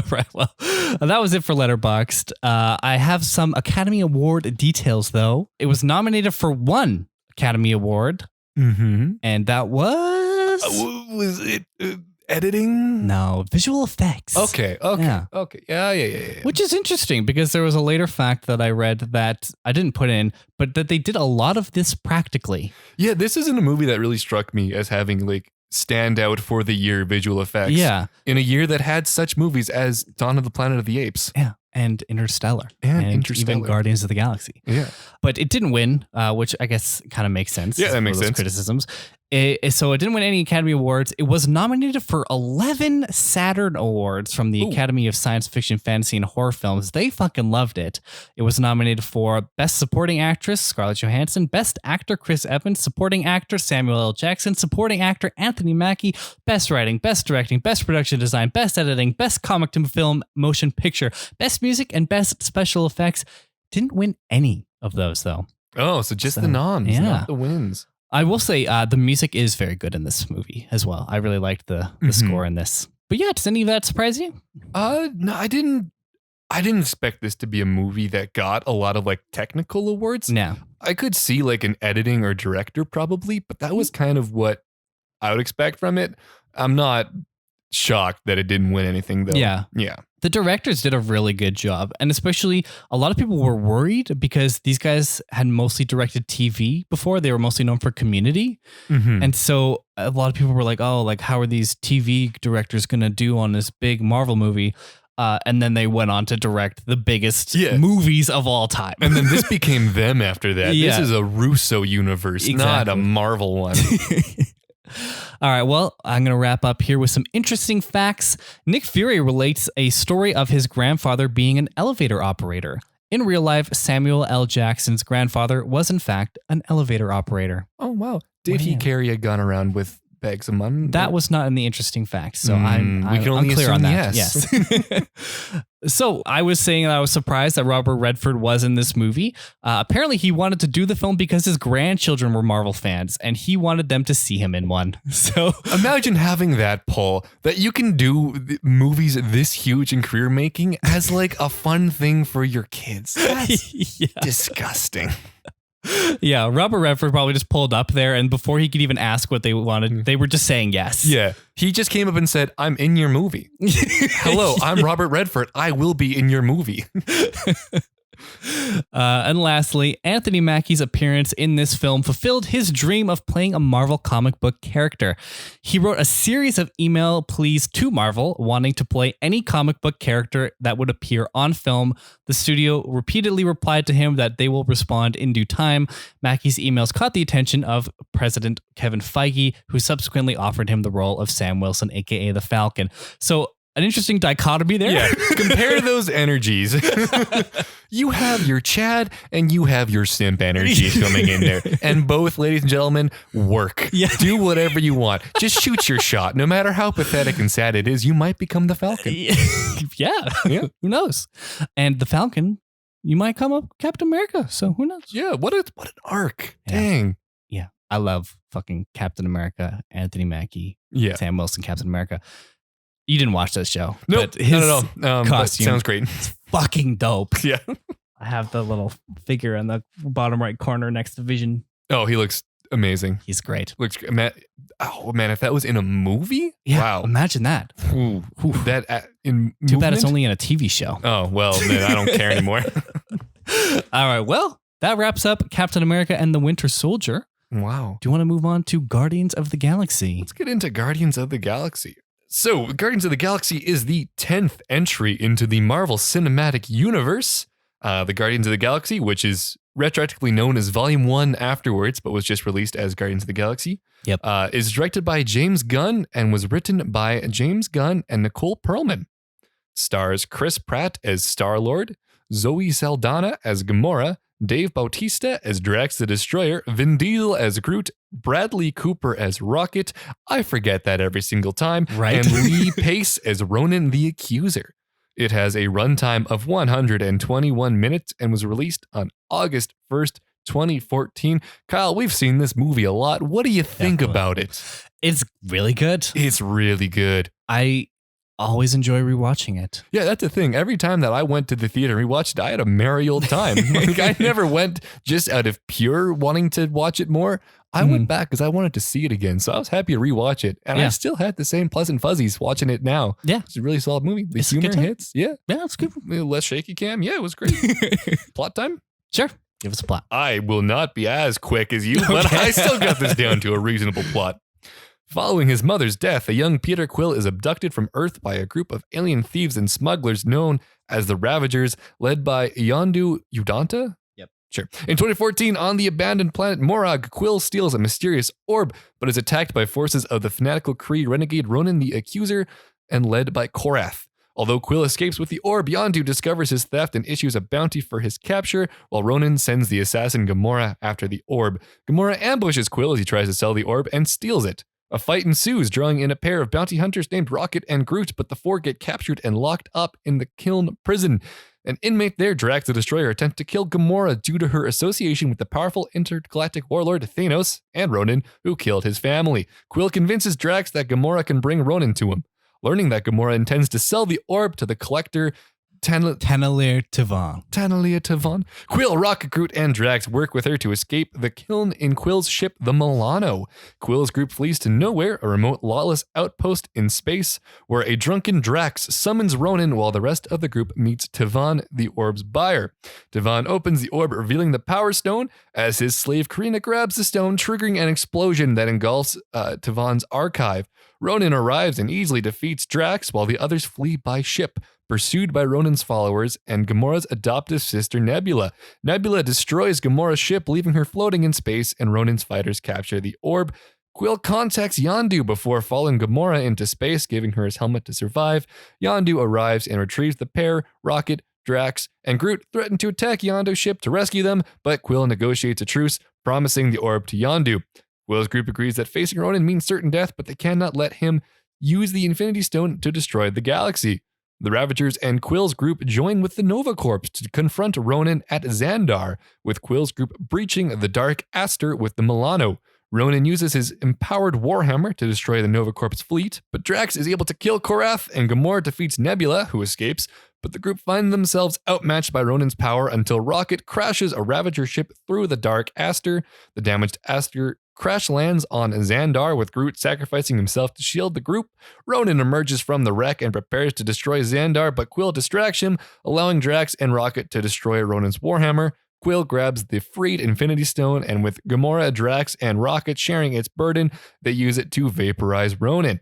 Right. Well, that was it for Letterboxd. I have some Academy Award details, though. It was nominated for 1 Academy Award. Mm-hmm. And that was... Was it editing? No, visual effects. Okay. Yeah. Okay. Yeah. Which is interesting because there was a later fact that I read that I didn't put in, but that they did a lot of this practically. Yeah, this isn't a movie that really struck me as having like stand out for the year visual effects. Yeah. In a year that had such movies as Dawn of the Planet of the Apes. Yeah. And Interstellar. And even Guardians of the Galaxy. Yeah. But it didn't win, which I guess kind of makes sense. Yeah, that makes sense. Criticisms. So it didn't win any Academy Awards. It was nominated for 11 Saturn Awards from the Academy of Science Fiction, Fantasy, and Horror Films. They fucking loved it. It was nominated for Best Supporting Actress, Scarlett Johansson, Best Actor, Chris Evans, Supporting Actor, Samuel L. Jackson, Supporting Actor, Anthony Mackie, Best Writing, Best Directing, Best Production Design, Best Editing, Best Comic to Film Motion Picture, Best Music, and Best Special Effects. Didn't win any of those, though. Oh, so just the noms, not the wins. I will say the music is very good in this movie as well. I really liked the score in this. But yeah, does any of that surprise you? No, I didn't expect this to be a movie that got a lot of like technical awards. No. I could see like an editing or director probably, but that was kind of what I would expect from it. I'm not shocked that it didn't win anything though. Yeah. The directors did a really good job. And especially a lot of people were worried because these guys had mostly directed TV before. They were mostly known for Community. Mm-hmm. And so a lot of people were like, oh, like how are these TV directors going to do on this big Marvel movie? And then they went on to direct the biggest movies of all time. And then this became them after that. Yeah. This is a Russo universe, not a Marvel one. All right, well, I'm going to wrap up here with some interesting facts. Nick Fury relates a story of his grandfather being an elevator operator. In real life, Samuel L. Jackson's grandfather was, in fact, an elevator operator. Oh, wow. Did he carry a gun around with bags of money? That was not in the interesting facts, so I'm we can only clear assume on that. yes. So I was saying that I was surprised that Robert Redford was in this movie. Apparently, he wanted to do the film because his grandchildren were Marvel fans, and he wanted them to see him in one. So imagine having that, Paul, that you can do movies this huge in career making as like a fun thing for your kids. That's disgusting. Yeah, Robert Redford probably just pulled up there, and before he could even ask what they wanted, they were just saying yes. Yeah, he just came up and said, "I'm in your movie." Hello, I'm Robert Redford. I will be in your movie. And lastly, Anthony Mackie's appearance in this film fulfilled his dream of playing a Marvel comic book character. He wrote a series of email pleas to Marvel wanting to play any comic book character that would appear on film. The studio repeatedly replied to him that they will respond in due time. Mackie's emails caught the attention of President Kevin Feige, who subsequently offered him the role of Sam Wilson, aka the Falcon. So an interesting dichotomy there. Yeah, compare those energies. You have your Chad and you have your simp energies coming in there. And both, ladies and gentlemen, work. Yeah. Do whatever you want. Just shoot your shot. No matter how pathetic and sad it is, you might become the Falcon. Yeah. Who knows? And the Falcon, you might come up Captain America. So who knows? Yeah, what an arc. Yeah. Dang. Yeah. I love fucking Captain America, Anthony Mackie, Sam Wilson, Captain America. You didn't watch this show. Nope, but his costume sounds great. It's fucking dope. Yeah. I have the little figure in the bottom right corner next to Vision. Oh, he looks amazing. He's great. Looks oh man, if that was in a movie? Yeah, wow. Imagine that. Ooh, that in Too movement? bad it's only in a TV show. Oh, well, then I don't care anymore. All right, well, that wraps up Captain America and the Winter Soldier. Wow. Do you want to move on to Guardians of the Galaxy? Let's get into Guardians of the Galaxy. So, Guardians of the Galaxy is the 10th entry into the Marvel Cinematic Universe. The Guardians of the Galaxy, which is retroactively known as Volume 1 afterwards, but was just released as Guardians of the Galaxy, is directed by James Gunn and was written by James Gunn and Nicole Perlman. Stars Chris Pratt as Star-Lord, Zoe Saldana as Gamora, Dave Bautista as Drax the Destroyer, Vin Diesel as Groot, Bradley Cooper as Rocket, I forget that every single time, right? And Lee Pace as Ronan the Accuser. It has a runtime of 121 minutes and was released on August 1st, 2014. Kyle, we've seen this movie a lot. What do you think about it? It's really good. It's really good. I always enjoy rewatching it. Yeah, that's the thing. Every time that I went to the theater and rewatched it, I had a merry old time. Like, I never went just out of pure wanting to watch it more. I went back because I wanted to see it again. So I was happy to rewatch it. And I still had the same pleasant fuzzies watching it now. Yeah. It's a really solid movie. The humor hits. Yeah. Yeah, it's good. Less shaky cam. Yeah, it was great. Plot time? Sure. Give us a plot. I will not be as quick as you, but I still got this down to a reasonable plot. Following his mother's death, a young Peter Quill is abducted from Earth by a group of alien thieves and smugglers known as the Ravagers, led by Yondu Udanta? Yep. Sure. In 2014, on the abandoned planet Morag, Quill steals a mysterious orb, but is attacked by forces of the fanatical Kree renegade Ronan the Accuser and led by Korath. Although Quill escapes with the orb, Yondu discovers his theft and issues a bounty for his capture, while Ronan sends the assassin Gamora after the orb. Gamora ambushes Quill as he tries to sell the orb and steals it. A fight ensues, drawing in a pair of bounty hunters named Rocket and Groot, but the four get captured and locked up in the Kiln prison. An inmate there, Drax the Destroyer, attempts to kill Gamora due to her association with the powerful intergalactic warlord Thanos and Ronan, who killed his family. Quill convinces Drax that Gamora can bring Ronan to him. Learning that Gamora intends to sell the orb to the collector Tannelir Tavon. Quill, Rocket, Groot, and Drax work with her to escape the kiln in Quill's ship, the Milano. Quill's group flees to Nowhere, a remote lawless outpost in space, where a drunken Drax summons Ronan while the rest of the group meets Tavon, the orb's buyer. Tavon opens the orb, revealing the Power Stone, as his slave Karina grabs the stone, triggering an explosion that engulfs Tavon's archive. Ronan arrives and easily defeats Drax, while the others flee by ship, pursued by Ronan's followers and Gamora's adoptive sister Nebula. Nebula destroys Gamora's ship, leaving her floating in space, and Ronan's fighters capture the orb. Quill contacts Yondu before falling Gamora into space, giving her his helmet to survive. Yondu arrives and retrieves the pair. Rocket, Drax, and Groot threaten to attack Yondu's ship to rescue them, but Quill negotiates a truce, promising the orb to Yondu. Quill's group agrees that facing Ronan means certain death, but they cannot let him use the Infinity Stone to destroy the galaxy. The Ravagers and Quill's group join with the Nova Corps to confront Ronan at Xandar, with Quill's group breaching the Dark Aster with the Milano. Ronan uses his empowered Warhammer to destroy the Nova Corps fleet, but Drax is able to kill Korath, and Gamora defeats Nebula, who escapes, but the group find themselves outmatched by Ronan's power until Rocket crashes a Ravager ship through the Dark Aster. The damaged Aster crash lands on Xandar, with Groot sacrificing himself to shield the group. Ronan emerges from the wreck and prepares to destroy Xandar, but Quill distracts him, allowing Drax and Rocket to destroy Ronan's Warhammer. Quill grabs the freed Infinity Stone, and with Gamora, Drax, and Rocket sharing its burden, they use it to vaporize Ronan.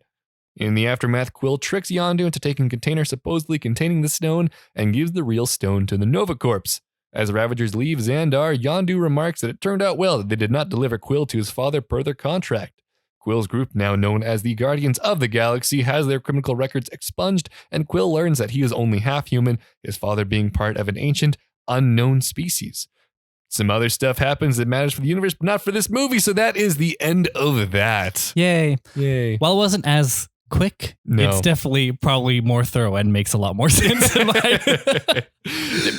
In the aftermath, Quill tricks Yondu into taking a container supposedly containing the stone and gives the real stone to the Nova Corps. As the Ravagers leave Xandar, Yondu remarks that it turned out well that they did not deliver Quill to his father per their contract. Quill's group, now known as the Guardians of the Galaxy, has their criminal records expunged, and Quill learns that he is only half human, his father being part of an ancient, unknown species. Some other stuff happens that matters for the universe, but not for this movie, so that is the end of that. Yay. Yay. Well, it wasn't as quick. No. It's definitely probably more thorough and makes a lot more sense in my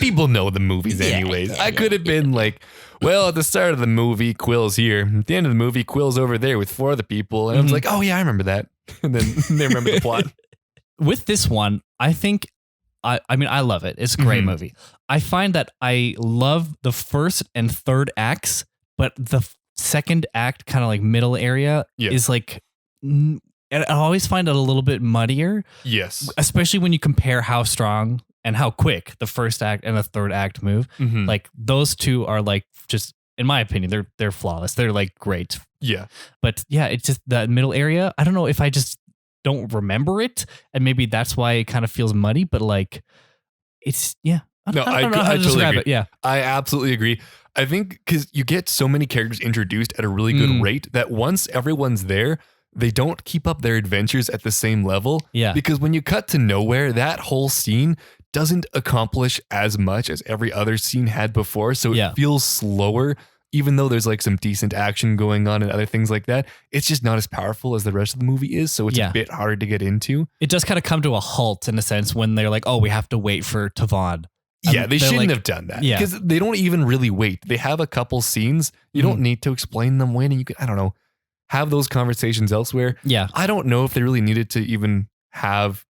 People know the movies anyways. I could have been like, well, at the start of the movie, Quill's here. At the end of the movie, Quill's over there with 4 other people. And I was like, oh yeah, I remember that. And then they remember the plot. With this one, I think, I mean, I love it. It's a great movie. I find that I love the first and third acts, but the second act, kind of like middle area, is like, I always find it a little bit muddier. Yes. Especially when you compare how strong and how quick the first act and the third act move. Like those two are like, just in my opinion, they're flawless. They're like great. Yeah. But yeah, it's just that middle area. I don't know if I just don't remember it, and maybe that's why it kind of feels muddy, but like it's I totally agree. Yeah. I absolutely agree. I think because you get so many characters introduced at a really good rate that once everyone's there, they don't keep up their adventures at the same level. Yeah. Because when you cut to nowhere, that whole scene doesn't accomplish as much as every other scene had before. So it feels slower, even though there's like some decent action going on and other things like that. It's just not as powerful as the rest of the movie is. So it's a bit harder to get into. It does kind of come to a halt in a sense when they're like, oh, we have to wait for Tavon. Yeah, they shouldn't have done that. Because they don't even really wait. They have a couple scenes. You don't need to explain them when, and you can, I don't know, have those conversations elsewhere. Yeah. I don't know if they really needed to even have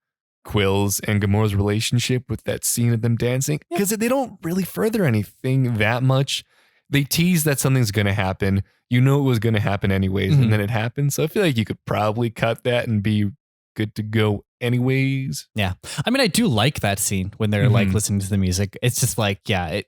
Quill's and Gamora's relationship with that scene of them dancing, because they don't really further anything that much. They tease that something's going to happen. You know it was going to happen anyways, and then it happens. So I feel like you could probably cut that and be good to go anyways. Yeah. I mean, I do like that scene when they're like listening to the music. It's just like,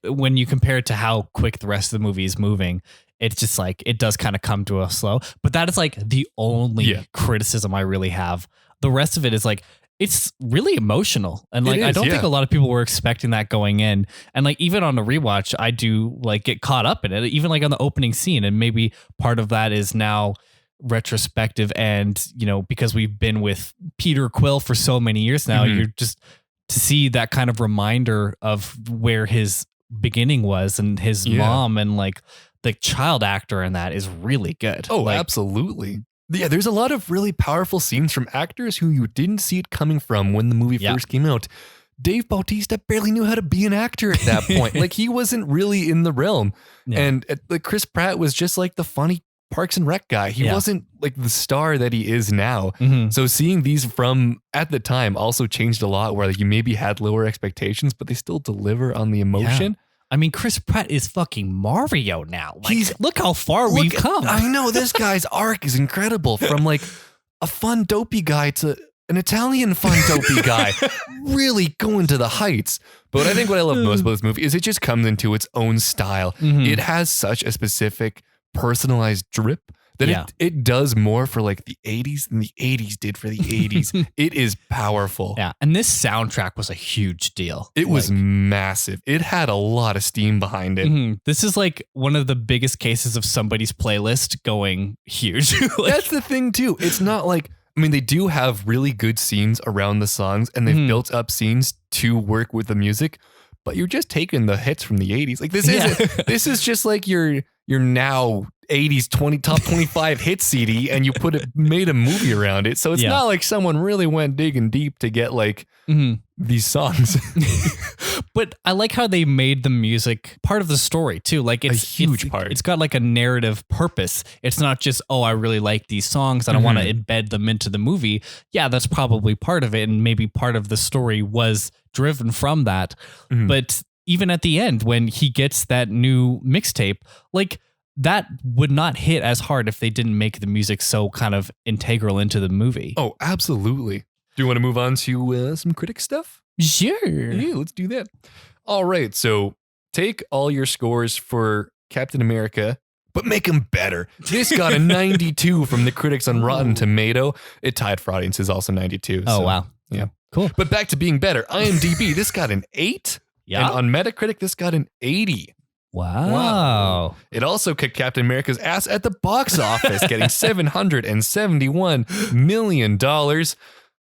when you compare it to how quick the rest of the movie is moving, it's just like, it does kind of come to a slow, but that is like the only criticism I really have. The rest of it is like, it's really emotional. And like, I don't think a lot of people were expecting that going in. And like, even on the rewatch, I do like get caught up in it, even like on the opening scene. And maybe part of that is now retrospective. And, you know, because we've been with Peter Quill for so many years now, you're just to see that kind of reminder of where his beginning was and his mom, and like the child actor in that is really good. Oh, like, absolutely. Yeah, there's a lot of really powerful scenes from actors who you didn't see it coming from when the movie first came out. Dave Bautista barely knew how to be an actor at that point. Like, he wasn't really in the realm. And like Chris Pratt was just like the funny Parks and Rec guy. He wasn't like the star that he is now. So seeing these from at the time also changed a lot, where like you maybe had lower expectations, but they still deliver on the emotion. I mean, Chris Pratt is fucking Mario now. Like, look how far we've come. I know, this guy's arc is incredible, from like a fun dopey guy to an Italian fun dopey guy, really going to the heights. But I think what I love most about this movie is it just comes into its own style. It has such a specific personalized drip that it does more for like the 80s than the 80s did for the 80s. It is powerful. Yeah. And this soundtrack was a huge deal. It was massive. It had a lot of steam behind it. This is like one of the biggest cases of somebody's playlist going huge. That's the thing too. It's not like, I mean, they do have really good scenes around the songs, and they've built up scenes to work with the music, but you're just taking the hits from the 80s. Like this is just like your now 80s top 25 hit CD, and you made a movie around it. So it's not like someone really went digging deep to get like these songs. But I like how they made the music part of the story too. Like it's a huge part. It's got like a narrative purpose. It's not just, oh, I really like these songs and I want to embed them into the movie. Yeah, that's probably part of it. And maybe part of the story was driven from that. But even at the end, when he gets that new mixtape, like that would not hit as hard if they didn't make the music so kind of integral into the movie. Oh, absolutely. Do you want to move on to some critic stuff? Sure. Yeah, let's do that. All right. So take all your scores for Captain America, but make them better. This got a 92 from the critics on Rotten Tomato. It tied for audiences also 92. Oh, wow. Yeah. Cool. But back to being better. IMDb, this got an 8. Yeah. And on Metacritic, this got an 80. Wow. It also kicked Captain America's ass at the box office, getting $771 million.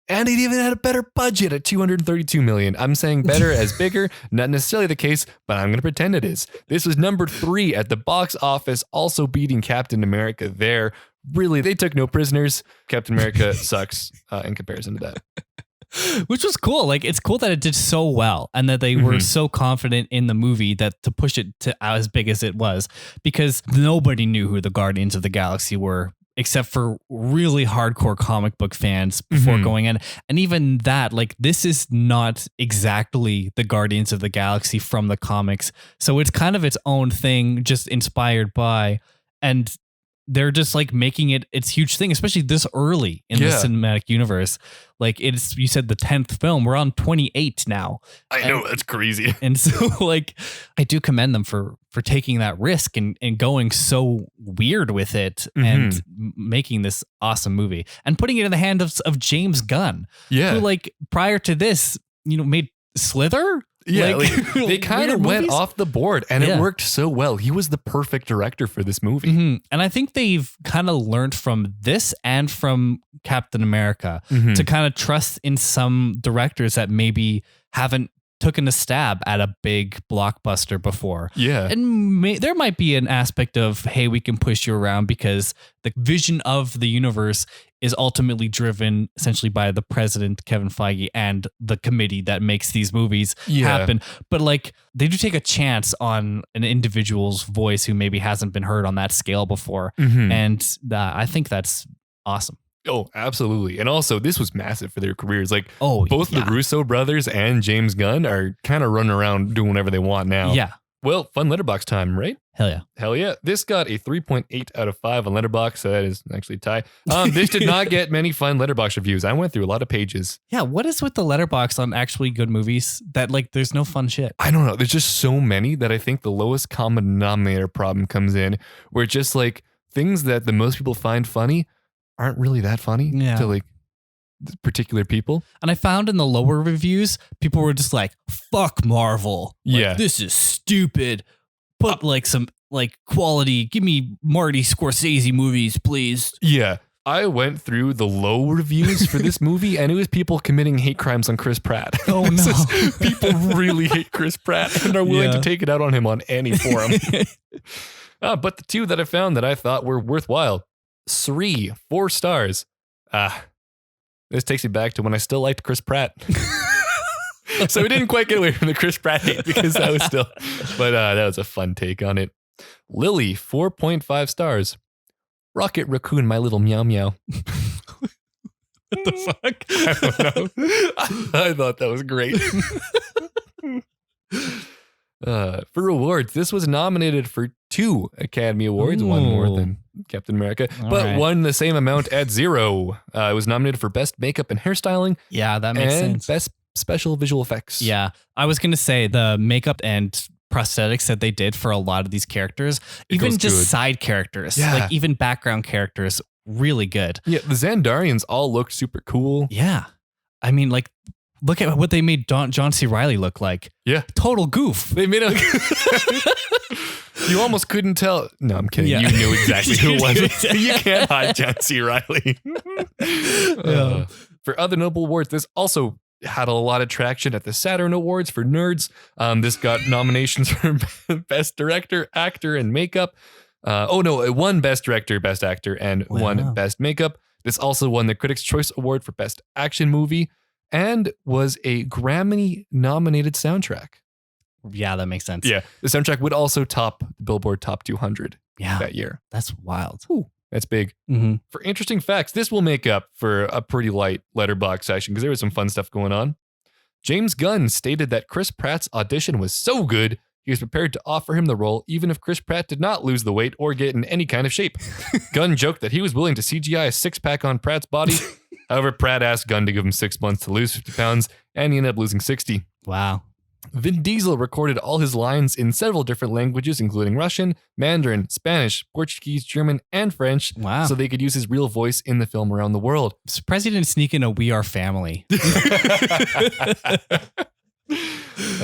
And it even had a better budget at $232 million. I'm saying better as bigger, not necessarily the case, but I'm going to pretend it is. This was number 3 at the box office, also beating Captain America there. Really, they took no prisoners. Captain America sucks in comparison to that. Which was cool. Like, it's cool that it did so well and that they were so confident in the movie that to push it to as big as it was, because nobody knew who the Guardians of the Galaxy were except for really hardcore comic book fans before going in. And even that, like, this is not exactly the Guardians of the Galaxy from the comics. So it's kind of its own thing, just inspired by, and they're just like making it its huge thing, especially this early in the cinematic universe. Like, it's, you said the 10th film, we're on 28 now. I know, that's crazy. And so, like, I do commend them for taking that risk and going so weird with it and making this awesome movie and putting it in the hands of James Gunn, who, like, prior to this, you know, made Slither. Yeah, like, they kind of went off the board and it worked so well. He was the perfect director for this movie. And I think they've kind of learned from this and from Captain America to kind of trust in some directors that maybe haven't taken a stab at a big blockbuster before. Yeah. And there might be an aspect of, hey, we can push you around because the vision of the universe is ultimately driven essentially by the president, Kevin Feige, and the committee that makes these movies happen. But, like, they do take a chance on an individual's voice who maybe hasn't been heard on that scale before. And I think that's awesome. Oh, absolutely. And also, this was massive for their careers. Like, both the Russo brothers and James Gunn are kind of running around doing whatever they want now. Yeah. Well, fun letterbox time, right? Hell yeah. Hell yeah. This got a 3.8 out of 5 on Letterboxd, so that is actually a tie. This did not get many fun Letterboxd reviews. I went through a lot of pages. Yeah, what is with the Letterboxd on actually good movies that, like, there's no fun shit? I don't know. There's just so many that I think the lowest common denominator problem comes in, where it's just like things that the most people find funny aren't really that funny to, like, particular people. And I found in the lower reviews, people were just like, fuck Marvel. Like, this is stupid. Put like some like quality, give me Marty Scorsese movies, please. Yeah. I went through the low reviews for this movie and it was people committing hate crimes on Chris Pratt. Oh no. People really hate Chris Pratt and are willing to take it out on him on any forum. But the two that I found that I thought were worthwhile, 4 stars. This takes me back to when I still liked Chris Pratt. So we didn't quite get away from the Chris Pratt hate because that was still, but that was a fun take on it. Lily, 4.5 stars. Rocket Raccoon, my little meow meow. What the fuck? I don't know. I thought that was great. For awards, this was nominated for 2 Academy Awards, one more than Captain America, but won the same amount at 0. It was nominated for Best Makeup and Hairstyling. Yeah, that makes sense. Best Special Visual Effects. Yeah, I was going to say the makeup and prosthetics that they did for a lot of these characters, even just side characters, like even background characters, really good. Yeah, the Xandarians all looked super cool. Yeah. I mean, like, look at what they made John C. Reilly look like. Yeah. Total goof. They made a... You almost couldn't tell. No, I'm kidding. Yeah. You knew exactly who it was. You can't hide John C. Reilly. For other notable awards, this also had a lot of traction at the Saturn Awards for nerds. This got nominations for Best Director, Actor, and Makeup. It won Best Director, Best Actor, and won Best Makeup. This also won the Critics' Choice Award for Best Action Movie. and was a Grammy-nominated soundtrack. Yeah, that makes sense. Yeah, the soundtrack would also top the Billboard Top 200 that year. That's wild. Ooh, that's big. Mm-hmm. For interesting facts, this will make up for a pretty light letterbox section because there was some fun stuff going on. James Gunn stated that Chris Pratt's audition was so good, he was prepared to offer him the role even if Chris Pratt did not lose the weight or get in any kind of shape. Gunn joked that he was willing to CGI a six-pack on Pratt's body. However, Pratt asked Gunn to give him 6 months to lose 50 pounds, and he ended up losing 60. Wow. Vin Diesel recorded all his lines in several different languages, including Russian, Mandarin, Spanish, Portuguese, German, and French. Wow. So they could use his real voice in the film around the world. Surprised he didn't sneak in a We Are Family.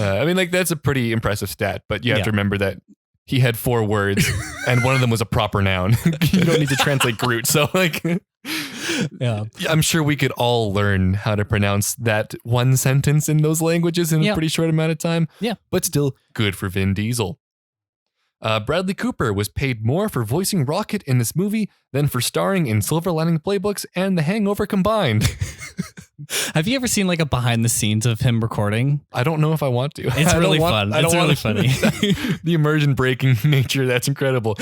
I mean, like, that's a pretty impressive stat, but you have to remember that he had 4 words and one of them was a proper noun. You don't need to translate Groot. So, like, I'm sure we could all learn how to pronounce that one sentence in those languages in a pretty short amount of time. Yeah. But still good for Vin Diesel. Bradley Cooper was paid more for voicing Rocket in this movie than for starring in Silver Lining Playbooks and The Hangover combined. Have you ever seen like a behind the scenes of him recording? I don't know if I want to. It's really fun. It's really funny. The immersion breaking nature, that's incredible.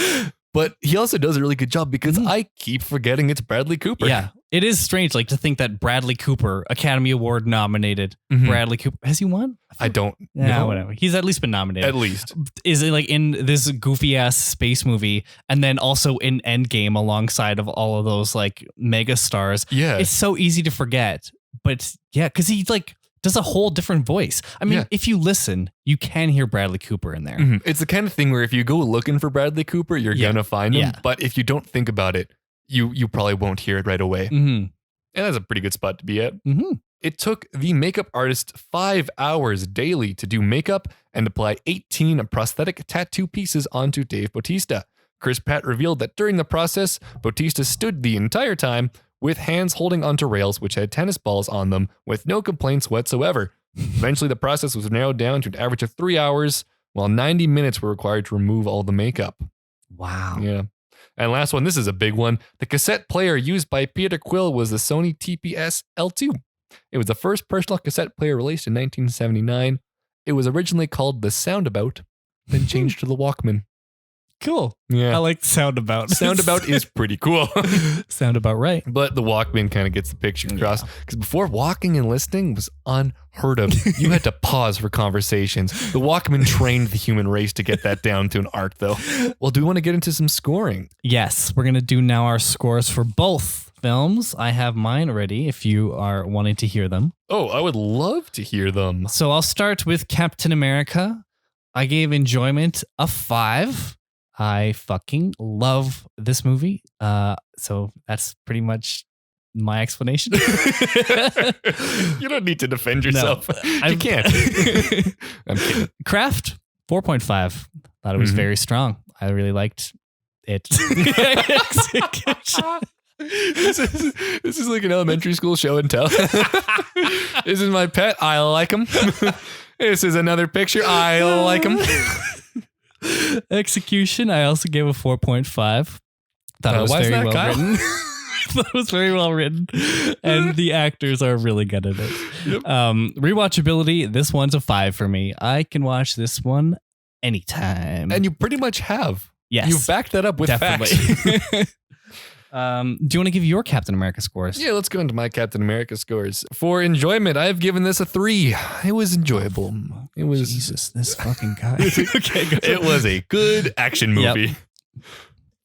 But he also does a really good job because I keep forgetting it's Bradley Cooper. Yeah. It is strange, like, to think that Bradley Cooper, Academy Award nominated Bradley Cooper, has he won? I don't know. Yeah, whatever. He's at least been nominated. At least. Is it like in this goofy ass space movie and then also in Endgame alongside of all of those like mega stars? Yeah. It's so easy to forget. But yeah, because he like does a whole different voice. I mean, if you listen, you can hear Bradley Cooper in there. It's the kind of thing where if you go looking for Bradley Cooper, you're going to find him. But if you don't think about it, you probably won't hear it right away. And that's a pretty good spot to be at. It took the makeup artist 5 hours daily to do makeup and apply 18 prosthetic tattoo pieces onto Dave Bautista. Chris Pratt revealed that during the process, Bautista stood the entire time with hands holding onto rails which had tennis balls on them with no complaints whatsoever. Eventually, the process was narrowed down to an average of 3 hours, while 90 minutes were required to remove all the makeup. Wow. Yeah. And last one, this is a big one. The cassette player used by Peter Quill was the Sony TPS L2. It was the first personal cassette player released in 1979. It was originally called the Soundabout, then changed to the Walkman. Cool. Yeah. I like Soundabout. Soundabout is pretty cool. Sound about right. But the Walkman kind of gets the picture across. Because before, walking and listening was unheard of. You had to pause for conversations. The Walkman trained the human race to get that down to an art, though. Well, do we want to get into some scoring? Yes. We're going to do now our scores for both films. I have mine ready if you are wanting to hear them. Oh, I would love to hear them. So I'll start with Captain America. I gave enjoyment a 5. I fucking love this movie. So that's pretty much my explanation. You don't need to defend yourself. No, you can't. I'm kidding. Craft, 4.5. Thought it was very strong. I really liked it. This is like an elementary school show and tell. This is my pet. I like him. This is another picture. I like him. Execution, I also gave a 4.5. Thought it was very well written. Thought it was very well written. And the actors are really good at it. Yep. Rewatchability, this one's a 5 for me. I can watch this one anytime. And you pretty much have. Yes. You've backed that up with facts. Do you want to give your Captain America scores? Yeah, let's go into my Captain America scores. For enjoyment, I've given this a 3. It was enjoyable. It was Jesus, this fucking guy. Okay, it was a good action movie. Yep.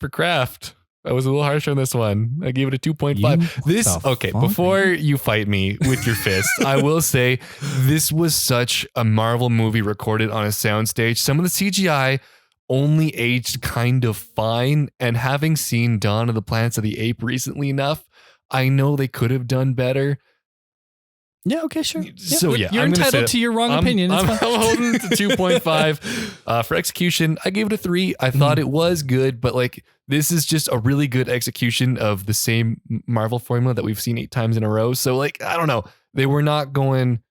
For craft, I was a little harsh on this one. I gave it a 2.5. Before you fight me with your fist, I will say this was such a Marvel movie recorded on a soundstage. Some of the CGI only aged kind of fine, and having seen Dawn of the Planets of the Apes recently enough, I know they could have done better. Yeah, okay, sure. So yeah, you're entitled to your wrong opinion. I'm holding to 2.5. For execution, I gave it a 3. I thought it was good, but like this is just a really good execution of the same Marvel formula that we've seen 8 times in a row. So like, I don't know, they were not going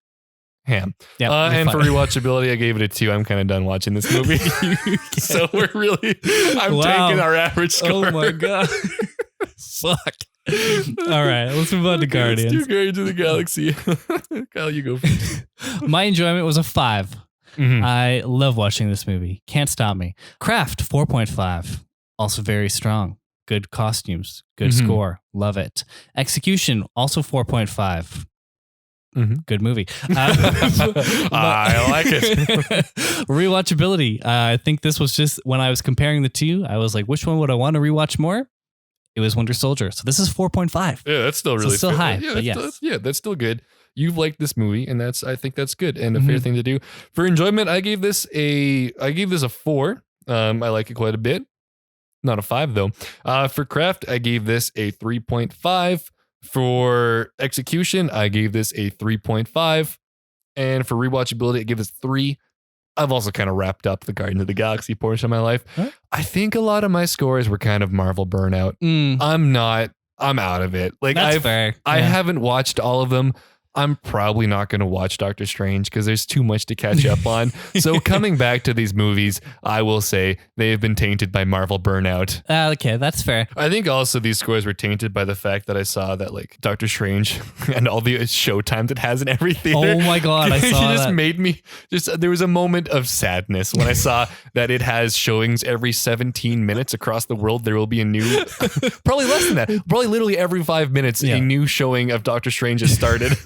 ham. Yep, and for rewatchability, I gave it a 2. I'm kind of done watching this movie. So we're really, I'm taking our average score. Oh my God. Fuck. All right, let's move on to Guardians. Let's do Guardians of the Galaxy. Kyle, you go first. My enjoyment was a 5. Mhm. I love watching this movie. Can't stop me. Craft, 4.5. Also very strong. Good costumes. Good score. Love it. Execution, also 4.5. Good movie. I like it. Rewatchability. I think this was just when I was comparing the two, I was like, which one would I want to rewatch more? It was Winter Soldier. So this is 4.5. Yeah, that's still really still high. Yeah, But that's still good. You've liked this movie, and I think that's good and a fair thing to do. For enjoyment, I gave this a 4. I like it quite a bit. Not a 5 though. For craft, I gave this a 3.5. For execution, I gave this a 3.5. And for rewatchability, I gave this 3. I've also kind of wrapped up the Guardians of the Galaxy portion of my life. Huh? I think a lot of my scores were kind of Marvel burnout. I'm out of it. Like That's fair. I haven't watched all of them. I'm probably not going to watch Doctor Strange because there's too much to catch up on. So coming back to these movies, I will say they have been tainted by Marvel burnout. Okay, that's fair. I think also these scores were tainted by the fact that I saw that like Doctor Strange and all the showtimes it has in every theater. Oh my God, I saw it just that. made me there was a moment of sadness when I saw that it has showings every 17 minutes across the world. There will be a new, probably less than that, probably literally every 5 minutes, a new showing of Doctor Strange has started.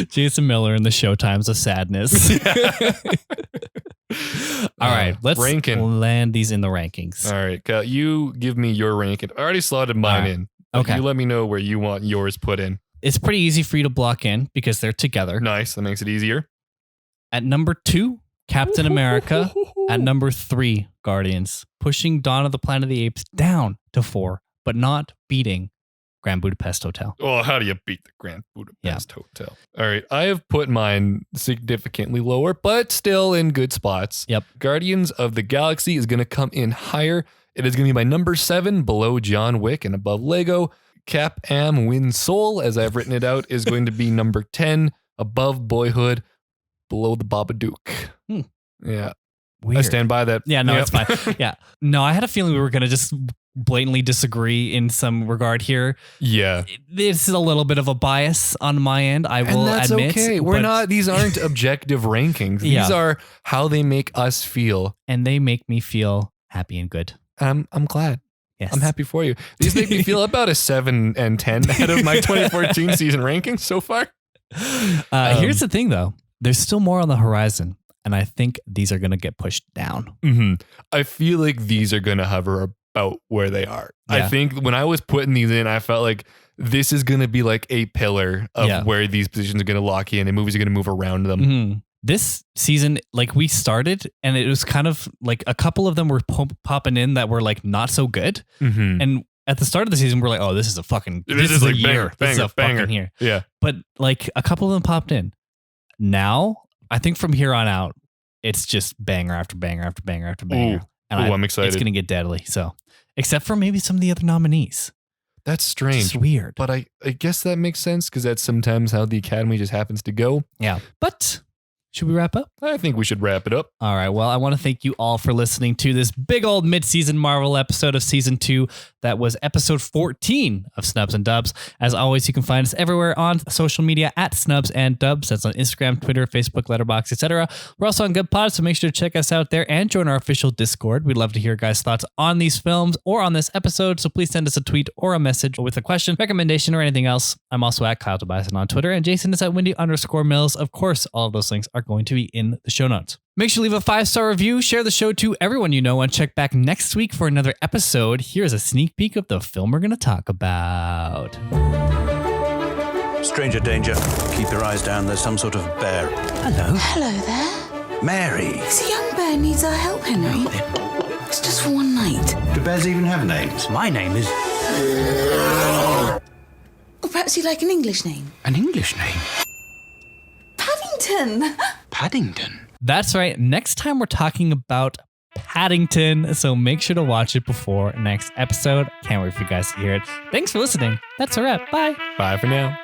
Jason Miller in the Showtimes of Sadness. All right, let's land these in the rankings. All right, Kyle, you give me your ranking. I already slotted mine in. Okay. You let me know where you want yours put in. It's pretty easy for you to block in because they're together. Nice. That makes it easier. At number 2, Captain America. At number 3, Guardians. Pushing Dawn of the Planet of the Apes down to 4, but not beating Grand Budapest Hotel. Oh, how do you beat the Grand Budapest Hotel? All right. I have put mine significantly lower, but still in good spots. Yep. Guardians of the Galaxy is going to come in higher. It is going to be my number 7, below John Wick and above Lego. Cap Am Win Soul, as I've written it out, is going to be number 10, above Boyhood, below the Babadook. Yeah. Weird. I stand by that. Yeah, no, it's fine. Yeah. No, I had a feeling we were going to just blatantly disagree in some regard here. Yeah. This is a little bit of a bias on my end, I will admit. Okay. These aren't objective rankings. These are how they make us feel. And they make me feel happy and good. I'm glad. Yes. I'm happy for you. These make me feel about a 7 and 10 out of my 2014 season rankings so far. Here's the thing though. There's still more on the horizon. And I think these are going to get pushed down. I feel like these are going to hover about where they are. Yeah. I think when I was putting these in, I felt like this is going to be like a pillar of where these positions are going to lock in and movies are going to move around them. This season, like we started and it was kind of like a couple of them were popping in that were like not so good. And at the start of the season, we're like, oh, this is a fucking, this is like a year. This is a fucking year. Yeah. But like a couple of them popped in. Now, I think from here on out, it's just banger after banger after banger after banger. I'm excited. It's going to get deadly. So, except for maybe some of the other nominees. That's strange. It's weird. But I guess that makes sense because that's sometimes how the Academy just happens to go. Yeah. But should we wrap up? I think we should wrap it up. All right. Well, I want to thank you all for listening to this big old mid-season Marvel episode of season 2. That was episode 14 of Snubs and Dubs. As always, you can find us everywhere on social media at Snubs and Dubs. That's on Instagram, Twitter, Facebook, Letterboxd, etc. We're also on Good Pod, so make sure to check us out there and join our official Discord. We'd love to hear guys' thoughts on these films or on this episode, so please send us a tweet or a message with a question, recommendation, or anything else. I'm also at Kyle Tobiason on Twitter, and Jason is at Windy_Mills. Of course, all of those links are going to be in the show notes. Make sure to leave a 5-star review, share the show to everyone you know, and check back next week for another episode. Here's a sneak peek of the film we're going to talk about. Stranger danger. Keep your eyes down. There's some sort of bear. Hello. Hello there. Mary. This young bear needs our help, Henry. It's just for one night. Do bears even have names? My name is... Or perhaps you'd like an English name. An English name? Paddington. Paddington? That's right. Next time we're talking about Paddington, so make sure to watch it before next episode. Can't wait for you guys to hear it. Thanks for listening. That's a wrap. Bye. Bye for now.